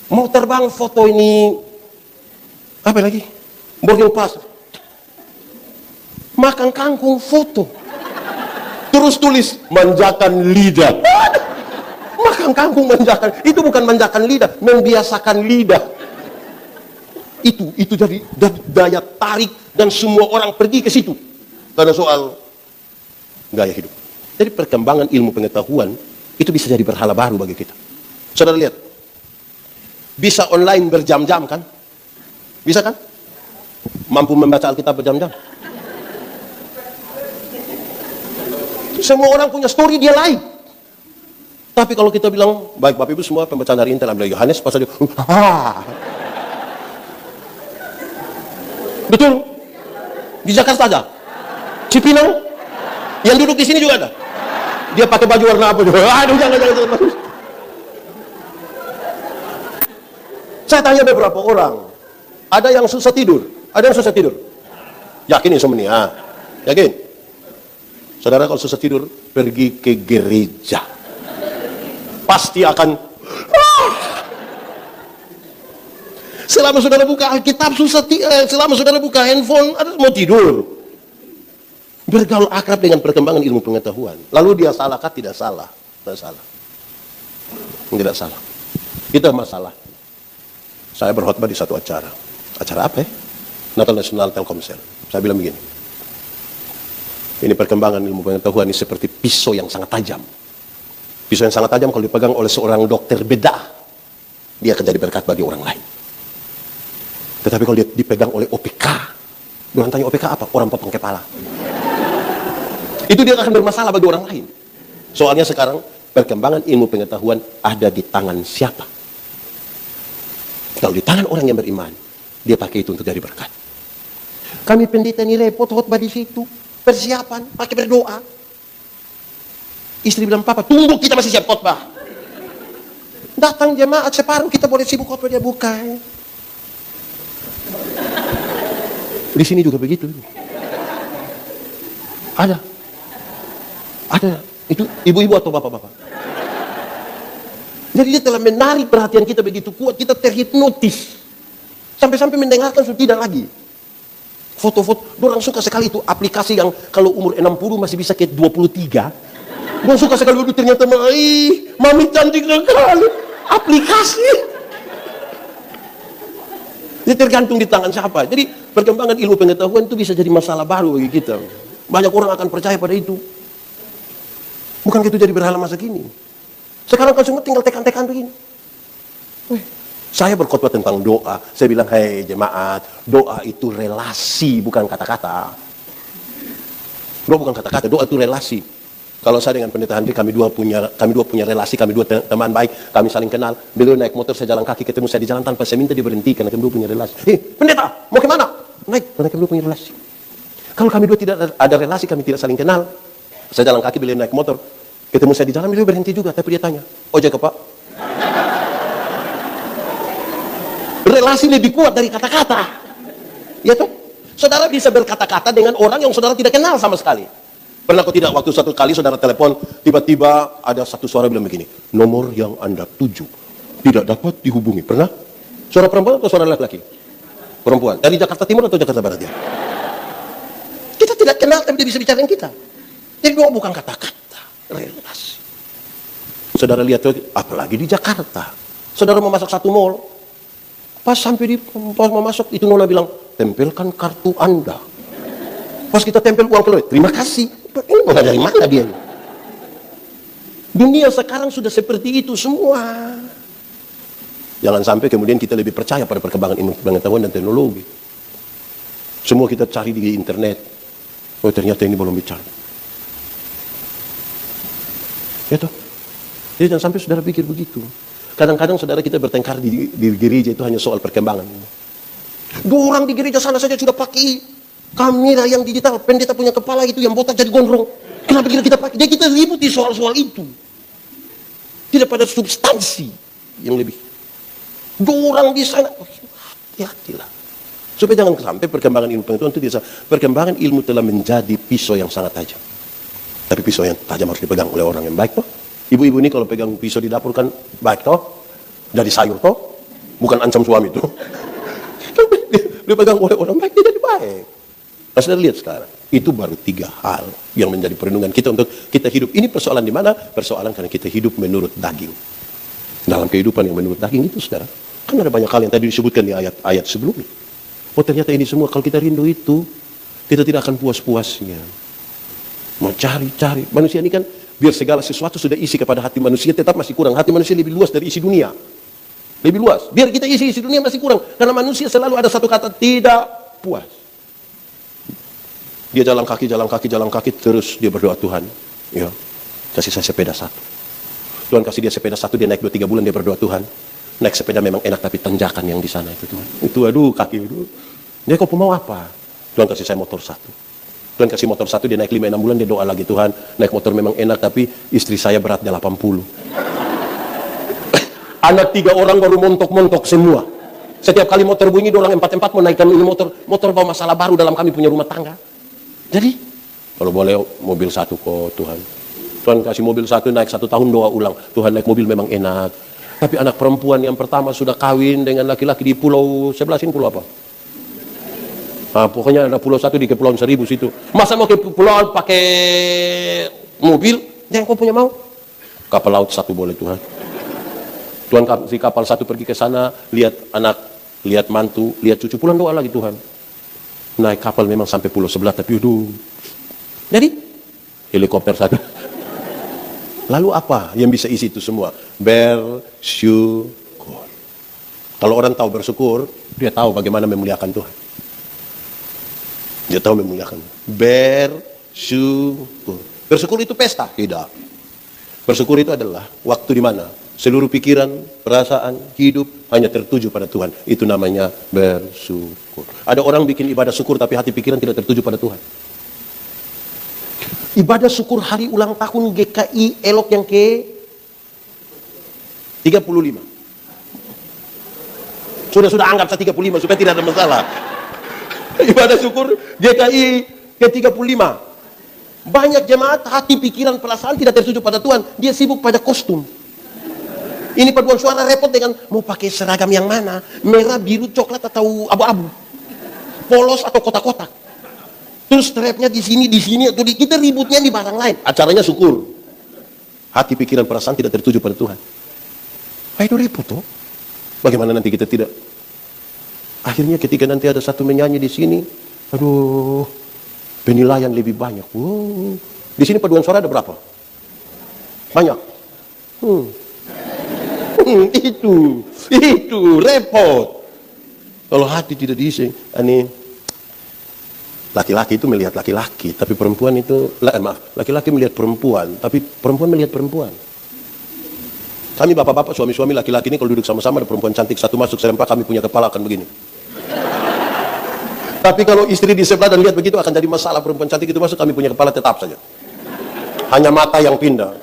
Mau terbang foto ini apa lagi? Boarding pass. Makan kangkung foto. Terus tulis manjakan lidah. Makan kangkung manjakan. Itu bukan manjakan lidah, membiasakan lidah. Itu jadi daya tarik dan semua orang pergi ke situ karena soal gaya hidup. Jadi perkembangan ilmu pengetahuan itu bisa jadi berhala baru bagi kita. Saudara lihat, bisa online berjam-jam kan? Bisa kan? Mampu membaca Alkitab berjam-jam. Semua orang punya story dia live. Tapi kalau kita bilang, baik Bapak Ibu semua pembacaan hari ini telah ambil Yohanes pasal dia, betul? Di Jakarta ada? Cipinang? Yang duduk di sini juga ada? Dia pakai baju warna apa juga? Aduh, jangan. Saya tanya beberapa orang, ada yang susah tidur, Yakin insomnia? Yakin? Saudara kalau susah tidur, pergi ke gereja. Pasti akan selama saudara buka Alkitab selama saudara buka handphone mau tidur. Bergaul akrab dengan perkembangan ilmu pengetahuan. Lalu dia salahkah? Tidak salah. Tidak salah. Itu masalah. Saya berkhotbah di satu acara apa ya? National Telkomsel. Saya bilang begini, ini perkembangan ilmu pengetahuan ini seperti pisau yang sangat tajam. Pisau yang sangat tajam kalau dipegang oleh seorang dokter bedah, dia akan jadi berkat bagi orang lain. Tetapi kalau dia dipegang oleh OPK, orang tanya OPK apa? Orang potong kepala. Itu dia akan bermasalah bagi orang lain. Soalnya sekarang perkembangan ilmu pengetahuan ada di tangan siapa? Kalau di tangan orang yang beriman, dia pakai itu untuk jadi berkat. Kami pendeta ini repot khotbah di situ, persiapan, pakai berdoa. Istri bilang, Papa, tunggu kita masih siap khotbah. Datang jemaat separuh, kita boleh sibuk khotbah, dia bukan. Di sini juga begitu. Ada. Itu ibu-ibu atau bapak-bapak. Jadi dia telah menarik perhatian kita begitu kuat, kita terhipnotis. Sampai-sampai mendengarkan sudah tidak lagi. Foto-foto, orang suka sekali itu aplikasi yang kalau umur 60 masih bisa ke 23. Orang suka sekali, ternyata mami cantik sekali. Aplikasi. Ini tergantung di tangan siapa. Jadi perkembangan ilmu pengetahuan itu bisa jadi masalah baru bagi kita. Banyak orang akan percaya pada itu. Bukan itu jadi berhala masa kini. Sekarang kan semua tinggal tekan-tekan begini. Saya berkhotbah tentang doa. Saya bilang, hei jemaat, doa itu relasi, bukan kata-kata. Doa bukan kata-kata, doa itu relasi. Kalau saya dengan pendeta Andri, kami dua punya relasi, kami dua teman baik, kami saling kenal. Beliau naik motor, saya jalan kaki, ketemu saya di jalan tanpa saya minta dia berhenti, karena kami dua punya relasi. Pendeta, mau kemana? Naik, karena kami dua punya relasi. Kalau kami dua tidak ada relasi, kami tidak saling kenal. Saya jalan kaki, beliau naik motor, ketemu saya di jalan, beliau berhenti juga, tapi dia tanya, ojek Pak? Relasi lebih kuat dari kata-kata. Ya toh? Saudara bisa berkata-kata dengan orang yang saudara tidak kenal sama sekali. Pernah kok tidak waktu satu kali saudara telepon, tiba-tiba ada satu suara bilang begini, nomor yang Anda tuju tidak dapat dihubungi. Pernah? Suara perempuan atau suara laki-laki? Perempuan. Dari Jakarta Timur atau Jakarta Barat ya? Kita tidak kenal tapi dia bisa bicara dengan kita. Jadi doa bukan kata-kata, relasi. Saudara lihat tuh, apalagi di Jakarta. Saudara mau masuk satu mall, pas sampai pas mau masuk itu nona bilang, tempelkan kartu Anda. Pas kita tempel uang keluar, terima kasih. Ini bukan dari mana dia? Dunia sekarang sudah seperti itu semua. Jangan sampai kemudian kita lebih percaya pada perkembangan ilmu pengetahuan dan teknologi. Semua kita cari di internet. Oh ternyata ini belum bicara. Ya toh? Jadi jangan sampai saudara pikir begitu. Kadang-kadang saudara kita bertengkar di gereja itu hanya soal perkembangan. Dua orang di gereja sana saja sudah pakai kamera yang digital, pendeta punya kepala itu yang botak jadi gondrong. Kenapa kita pakai? Jadi kita ribut di soal-soal itu. Tidak pada substansi yang lebih. Dua orang di sana, hati-hatilah. Supaya jangan sampai perkembangan ilmu pengetahuan itu bisa. Perkembangan ilmu telah menjadi pisau yang sangat tajam. Tapi pisau yang tajam harus dipegang oleh orang yang baik toh. Ibu-ibu ini kalau pegang pisau di dapur kan baik toh. Jadi sayur toh. Bukan ancam suami toh. Dia pegang oleh orang baik, dia jadi baik. Nah, saudara lihat sekarang, itu baru 3 hal yang menjadi perlindungan kita untuk kita hidup. Ini persoalan di mana? Persoalan karena kita hidup menurut daging. Dalam kehidupan yang menurut daging itu, saudara, kan ada banyak hal yang tadi disebutkan di ayat-ayat sebelumnya. Oh ternyata ini semua kalau kita rindu itu, kita tidak akan puas-puasnya. Mau cari-cari. Manusia ini kan, biar segala sesuatu sudah isi kepada hati manusia, tetap masih kurang. Hati manusia lebih luas dari isi dunia. Lebih luas. Biar kita isi dunia masih kurang. Karena manusia selalu ada satu kata, tidak puas. Dia jalan kaki, terus dia berdoa, Tuhan, ya, kasih saya sepeda satu. Tuhan kasih dia sepeda satu, dia naik 2-3 bulan, dia berdoa, Tuhan, naik sepeda memang enak, tapi tanjakan yang di sana itu, Tuhan. Itu aduh, kaki itu. Dia kok mau apa? Tuhan kasih saya motor satu. Tuhan kasih motor satu, dia naik 5-6 bulan, dia doa lagi, Tuhan, naik motor memang enak, tapi istri saya beratnya 80. Anak 3 orang baru montok-montok semua. Setiap kali motor bunyi, orang 4-4 mau naikkan ini motor bawa masalah baru dalam kami punya rumah tangga. Jadi, kalau boleh mobil satu kok Tuhan. Tuhan kasih mobil satu, naik 1 tahun doa ulang. Tuhan naik mobil memang enak. Tapi anak perempuan yang pertama sudah kawin dengan laki-laki di pulau sebelah sini, pulau apa? Nah, pokoknya ada pulau satu di Kepulauan Seribu situ. Masa mau ke pulau pakai mobil? Yang kau punya mau? Kapal laut satu boleh Tuhan. Tuhan kasih kapal satu pergi ke sana, lihat anak, lihat mantu, lihat cucu, pulang doa lagi Tuhan. Naik kapal memang sampai pulau sebelah, tapi aduh. Jadi, helikopter satu. Lalu apa yang bisa isi itu semua? Bersyukur. Kalau orang tahu bersyukur, dia tahu bagaimana memuliakan Tuhan. Dia tahu memuliakan. Bersyukur. Bersyukur itu pesta? Tidak. Bersyukur itu adalah waktu di mana seluruh pikiran, perasaan, hidup hanya tertuju pada Tuhan. Itu namanya bersyukur. Ada orang bikin ibadah syukur tapi hati pikiran tidak tertuju pada Tuhan. Ibadah syukur hari ulang tahun GKI Elok yang ke 35. Sudah anggap saya 35 supaya tidak ada masalah. Ibadah syukur GKI ke 35. Banyak jemaat hati pikiran perasaan tidak tertuju pada Tuhan. Dia sibuk pada kostum. Ini paduan suara repot dengan mau pakai seragam yang mana, merah, biru, coklat atau abu-abu, polos atau kotak-kotak. Terus strapnya di sini atau kita ributnya di barang lain. Acaranya syukur. Hati pikiran perasaan tidak tertuju pada Tuhan. Itu repot toh. Bagaimana nanti kita tidak? Akhirnya ketika nanti ada satu menyanyi di sini, aduh, penilaian lebih banyak. Di sini paduan suara ada berapa? Banyak. Itu repot. Kalau hati tidak diisi, ini laki-laki itu melihat laki-laki, tapi perempuan itu laki-laki melihat perempuan, tapi perempuan melihat perempuan. Kami bapak-bapak, suami-suami laki-laki ini kalau duduk sama-sama ada perempuan cantik satu masuk serempak, kami punya kepala akan begini. Tapi kalau istri di sebelah dan lihat begitu akan jadi masalah. Perempuan cantik itu masuk, kami punya kepala tetap saja. Hanya mata yang pindah.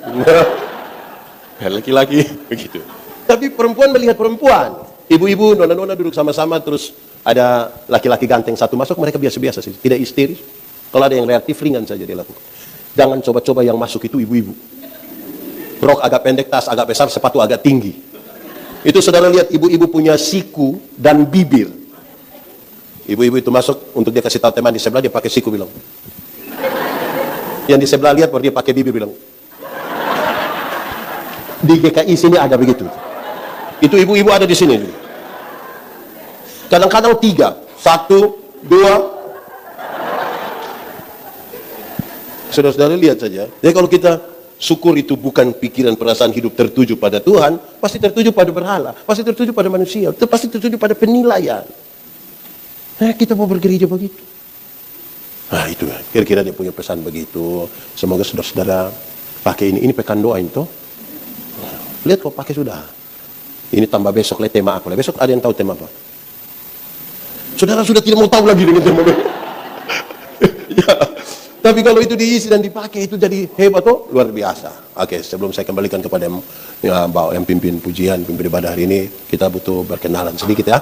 Laki-laki begitu. Tapi perempuan melihat perempuan. Ibu-ibu, nona-nona duduk sama-sama, terus ada laki-laki ganteng satu masuk, mereka biasa-biasa sih, tidak histeris. Kalau ada yang reaktif, ringan saja dilakukan. Jangan coba-coba yang masuk itu ibu-ibu. Rok agak pendek, tas agak besar, sepatu agak tinggi. Itu saudara lihat ibu-ibu punya siku dan bibir. Ibu-ibu itu masuk, untuk dia kasih tahu teman di sebelah, dia pakai siku bilang. Yang di sebelah lihat, baru dia pakai bibir bilang. Di GKI sini ada begitu. Itu ibu-ibu ada di sini. Kadang-kadang 3, 1, 2. Saudara-saudara lihat saja. Jadi kalau kita syukur itu bukan pikiran perasaan hidup tertuju pada Tuhan, pasti tertuju pada berhala, pasti tertuju pada manusia, pasti tertuju pada penilaian. Nah, kita mau bergereja begitu. Nah, itu kira-kira dia punya pesan begitu. Semoga saudara-saudara pakai ini pekan doa itu. Lihat kok pakai sudah. Ini tambah besok lihat tema apa. Besok ada yang tahu tema apa? Saudara sudah tidak mau tahu lagi dengan tema. Ya. Tapi kalau itu diisi dan dipakai itu jadi hebat tuh, luar biasa. Oke, sebelum saya kembalikan kepada yang pimpin pujian, pimpin ibadah hari ini, kita butuh berkenalan sedikit ya.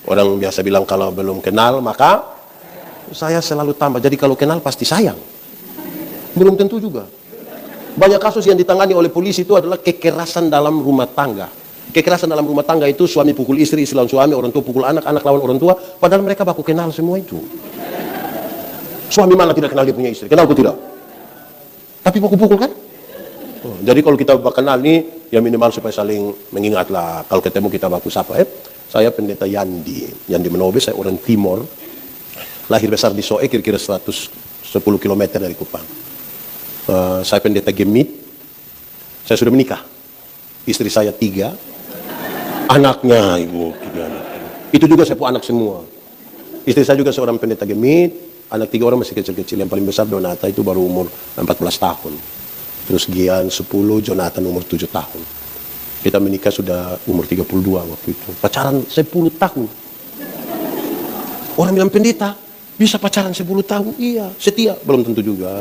Orang biasa bilang kalau belum kenal maka saya selalu tambah. Jadi kalau kenal pasti sayang. Belum tentu juga. Banyak kasus yang ditangani oleh polisi itu adalah kekerasan dalam rumah tangga. Kekerasan dalam rumah tangga itu suami pukul istri, istri lawan suami, orang tua pukul anak, anak lawan orang tua. Padahal mereka baku kenal semua itu. Suami malah tidak kenal dia punya istri. Kenal atau tidak? Tapi pukul-pukul kan? Jadi kalau kita kenal nih, ya minimal supaya saling mengingatlah. Kalau ketemu kita baku sapa. Saya pendeta Yandi Manobe, saya orang Timor. Lahir besar di Soe, kira-kira 110 km dari Kupang. Saya pendeta Gemit. Saya sudah menikah. Istri saya 3. Anaknya, ibu, 3 anak. Itu juga saya punya anak semua. Istri saya juga seorang pendeta Gemit. Anak 3 orang masih kecil-kecil. Yang paling besar Donata itu baru umur 14 tahun. Terus Gian 10, Jonathan umur 7 tahun. Kita menikah sudah umur 32 waktu itu. Pacaran 10 tahun. Orang bilang, pendeta, bisa pacaran 10 tahun? Iya. Setia? Belum tentu juga.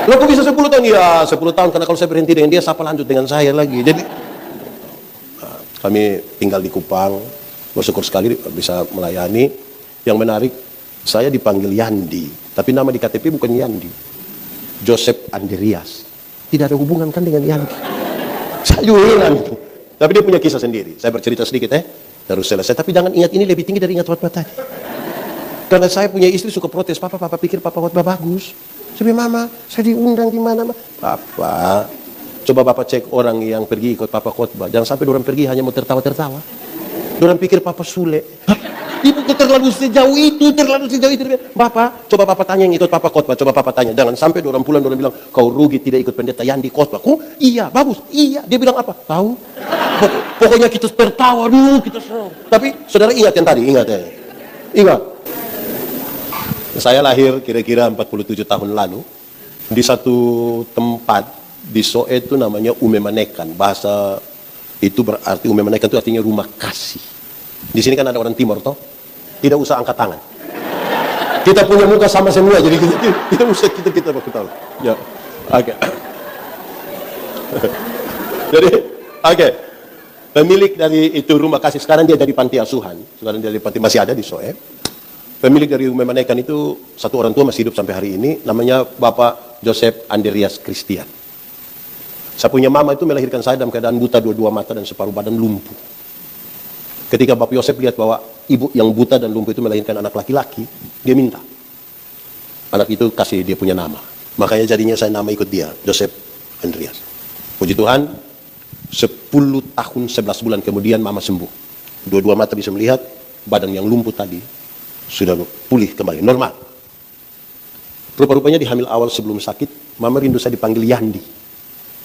Loh kok bisa 10 tahun? Iya, 10 tahun. Karena kalau saya berhenti dengan dia, siapa lanjut dengan saya lagi? Jadi, kami tinggal di Kupang. Bersyukur sekali bisa melayani. Yang menarik, saya dipanggil Yandi. Tapi nama di KTP bukan Yandi. Joseph Andreas. Tidak ada hubungan kan dengan Yandi. Saya juga heran. Tapi dia punya kisah sendiri. Saya bercerita sedikit terus selesai. Tapi jangan ingat ini lebih tinggi dari ingat khotbah tadi. Karena saya punya istri suka protes. Papa pikir papa khotbah bagus. Saya bilang, mama, saya diundang di mana? Papa, coba papa cek orang yang pergi ikut papa khotbah. Jangan sampai orang pergi hanya mau tertawa-tertawa. Orang pikir papa Sule. Ibu terlalu sejauh itu. Bapak, coba papa tanya yang ikut papa khotbah. Coba papa tanya. Jangan sampai orang pulang orang bilang, kau rugi tidak ikut pendeta Yandi khotbah. Iya, bagus. Iya. Dia bilang apa? Tahu? Pokoknya kita tertawa dulu, kita senang. Tapi saudara ingat yang tadi, ingat. Saya lahir kira-kira 47 tahun lalu di satu tempat di Soe itu namanya Umemanekan. Bahasa itu berarti Umemanekan itu artinya rumah kasih. Di sini kan ada orang Timor toh. Tidak usah angkat tangan. Kita punya muka sama semua, jadi kita usah kita tahu. Ya, oke. Jadi, oke. Pemilik dari itu rumah kasih sekarang dia dari panti asuhan. Sekarang dia dari panti masih ada di Soe. Pemilik dari Umemanekan itu satu orang tua masih hidup sampai hari ini. Namanya Bapak Joseph Andreas Christian. Saya punya mama itu melahirkan saya dalam keadaan buta 2 mata dan separuh badan lumpuh. Ketika Bapak Yosef lihat bahwa ibu yang buta dan lumpuh itu melahirkan anak laki-laki, dia minta. Anak itu kasih dia punya nama. Makanya jadinya saya nama ikut dia, Joseph Andreas. Puji Tuhan, 10 tahun 11 bulan kemudian mama sembuh. 2 mata bisa melihat, badan yang lumpuh tadi sudah pulih kembali, normal. Rupa-rupanya di hamil awal sebelum sakit, mama rindu saya dipanggil Yandi.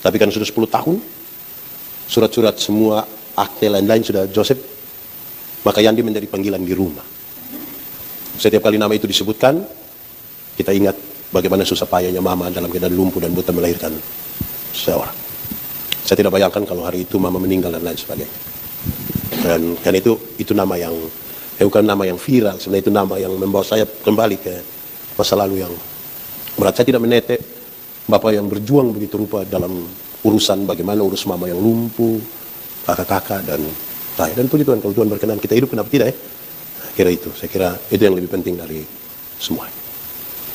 Tapi kan sudah 10 tahun, surat-surat semua, akte lain-lain sudah Joseph. Maka Yandi menjadi panggilan di rumah. Setiap kali nama itu disebutkan, kita ingat bagaimana susah payahnya mama dalam keadaan lumpuh dan buta melahirkan seorang. Saya tidak bayangkan kalau hari itu mama meninggal dan lain sebagainya. Dan kan itu nama yang bukan nama yang viral, sebenarnya itu nama yang membawa saya kembali ke masa lalu yang berat. Saya tidak menetek bapak yang berjuang begitu rupa dalam urusan bagaimana urus mama yang lumpuh, kakak-kakak dan saya. Dan puji Tuhan, kalau Tuhan berkenan kita hidup, kenapa tidak Kira itu, saya kira itu yang lebih penting dari semua.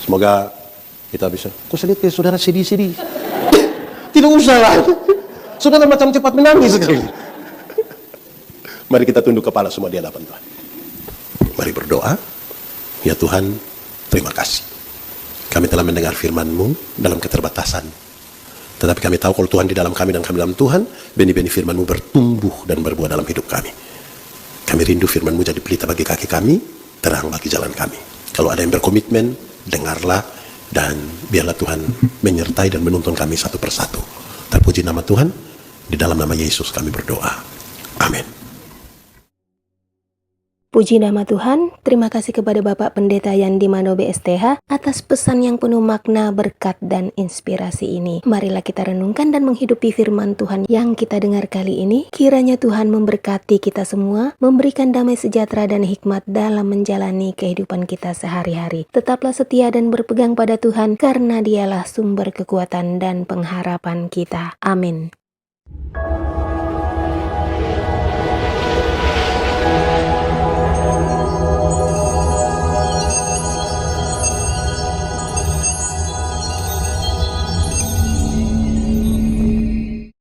Semoga kita bisa. Kok saya lihat saudara sedih-sedih? Tidak usah lah. Saudara macam cepat menangis sekali. Mari kita tunduk kepala semua di hadapan Tuhan. Mari berdoa. Ya Tuhan, terima kasih. Kami telah mendengar firman-Mu dalam keterbatasan. Tetapi kami tahu kalau Tuhan di dalam kami dan kami dalam Tuhan, benih-benih firman-Mu bertumbuh dan berbuah dalam hidup kami. Kami rindu firman-Mu jadi pelita bagi kaki kami, terang bagi jalan kami. Kalau ada yang berkomitmen, dengarlah, dan biarlah Tuhan menyertai dan menuntun kami satu persatu. Terpuji nama Tuhan, di dalam nama Yesus kami berdoa. Amin. Puji nama Tuhan, terima kasih kepada Bapak Pendeta Yandi Manobe STH atas pesan yang penuh makna, berkat, dan inspirasi ini. Marilah kita renungkan dan menghidupi firman Tuhan yang kita dengar kali ini. Kiranya Tuhan memberkati kita semua, memberikan damai sejahtera dan hikmat dalam menjalani kehidupan kita sehari-hari. Tetaplah setia dan berpegang pada Tuhan, karena Dialah sumber kekuatan dan pengharapan kita. Amin.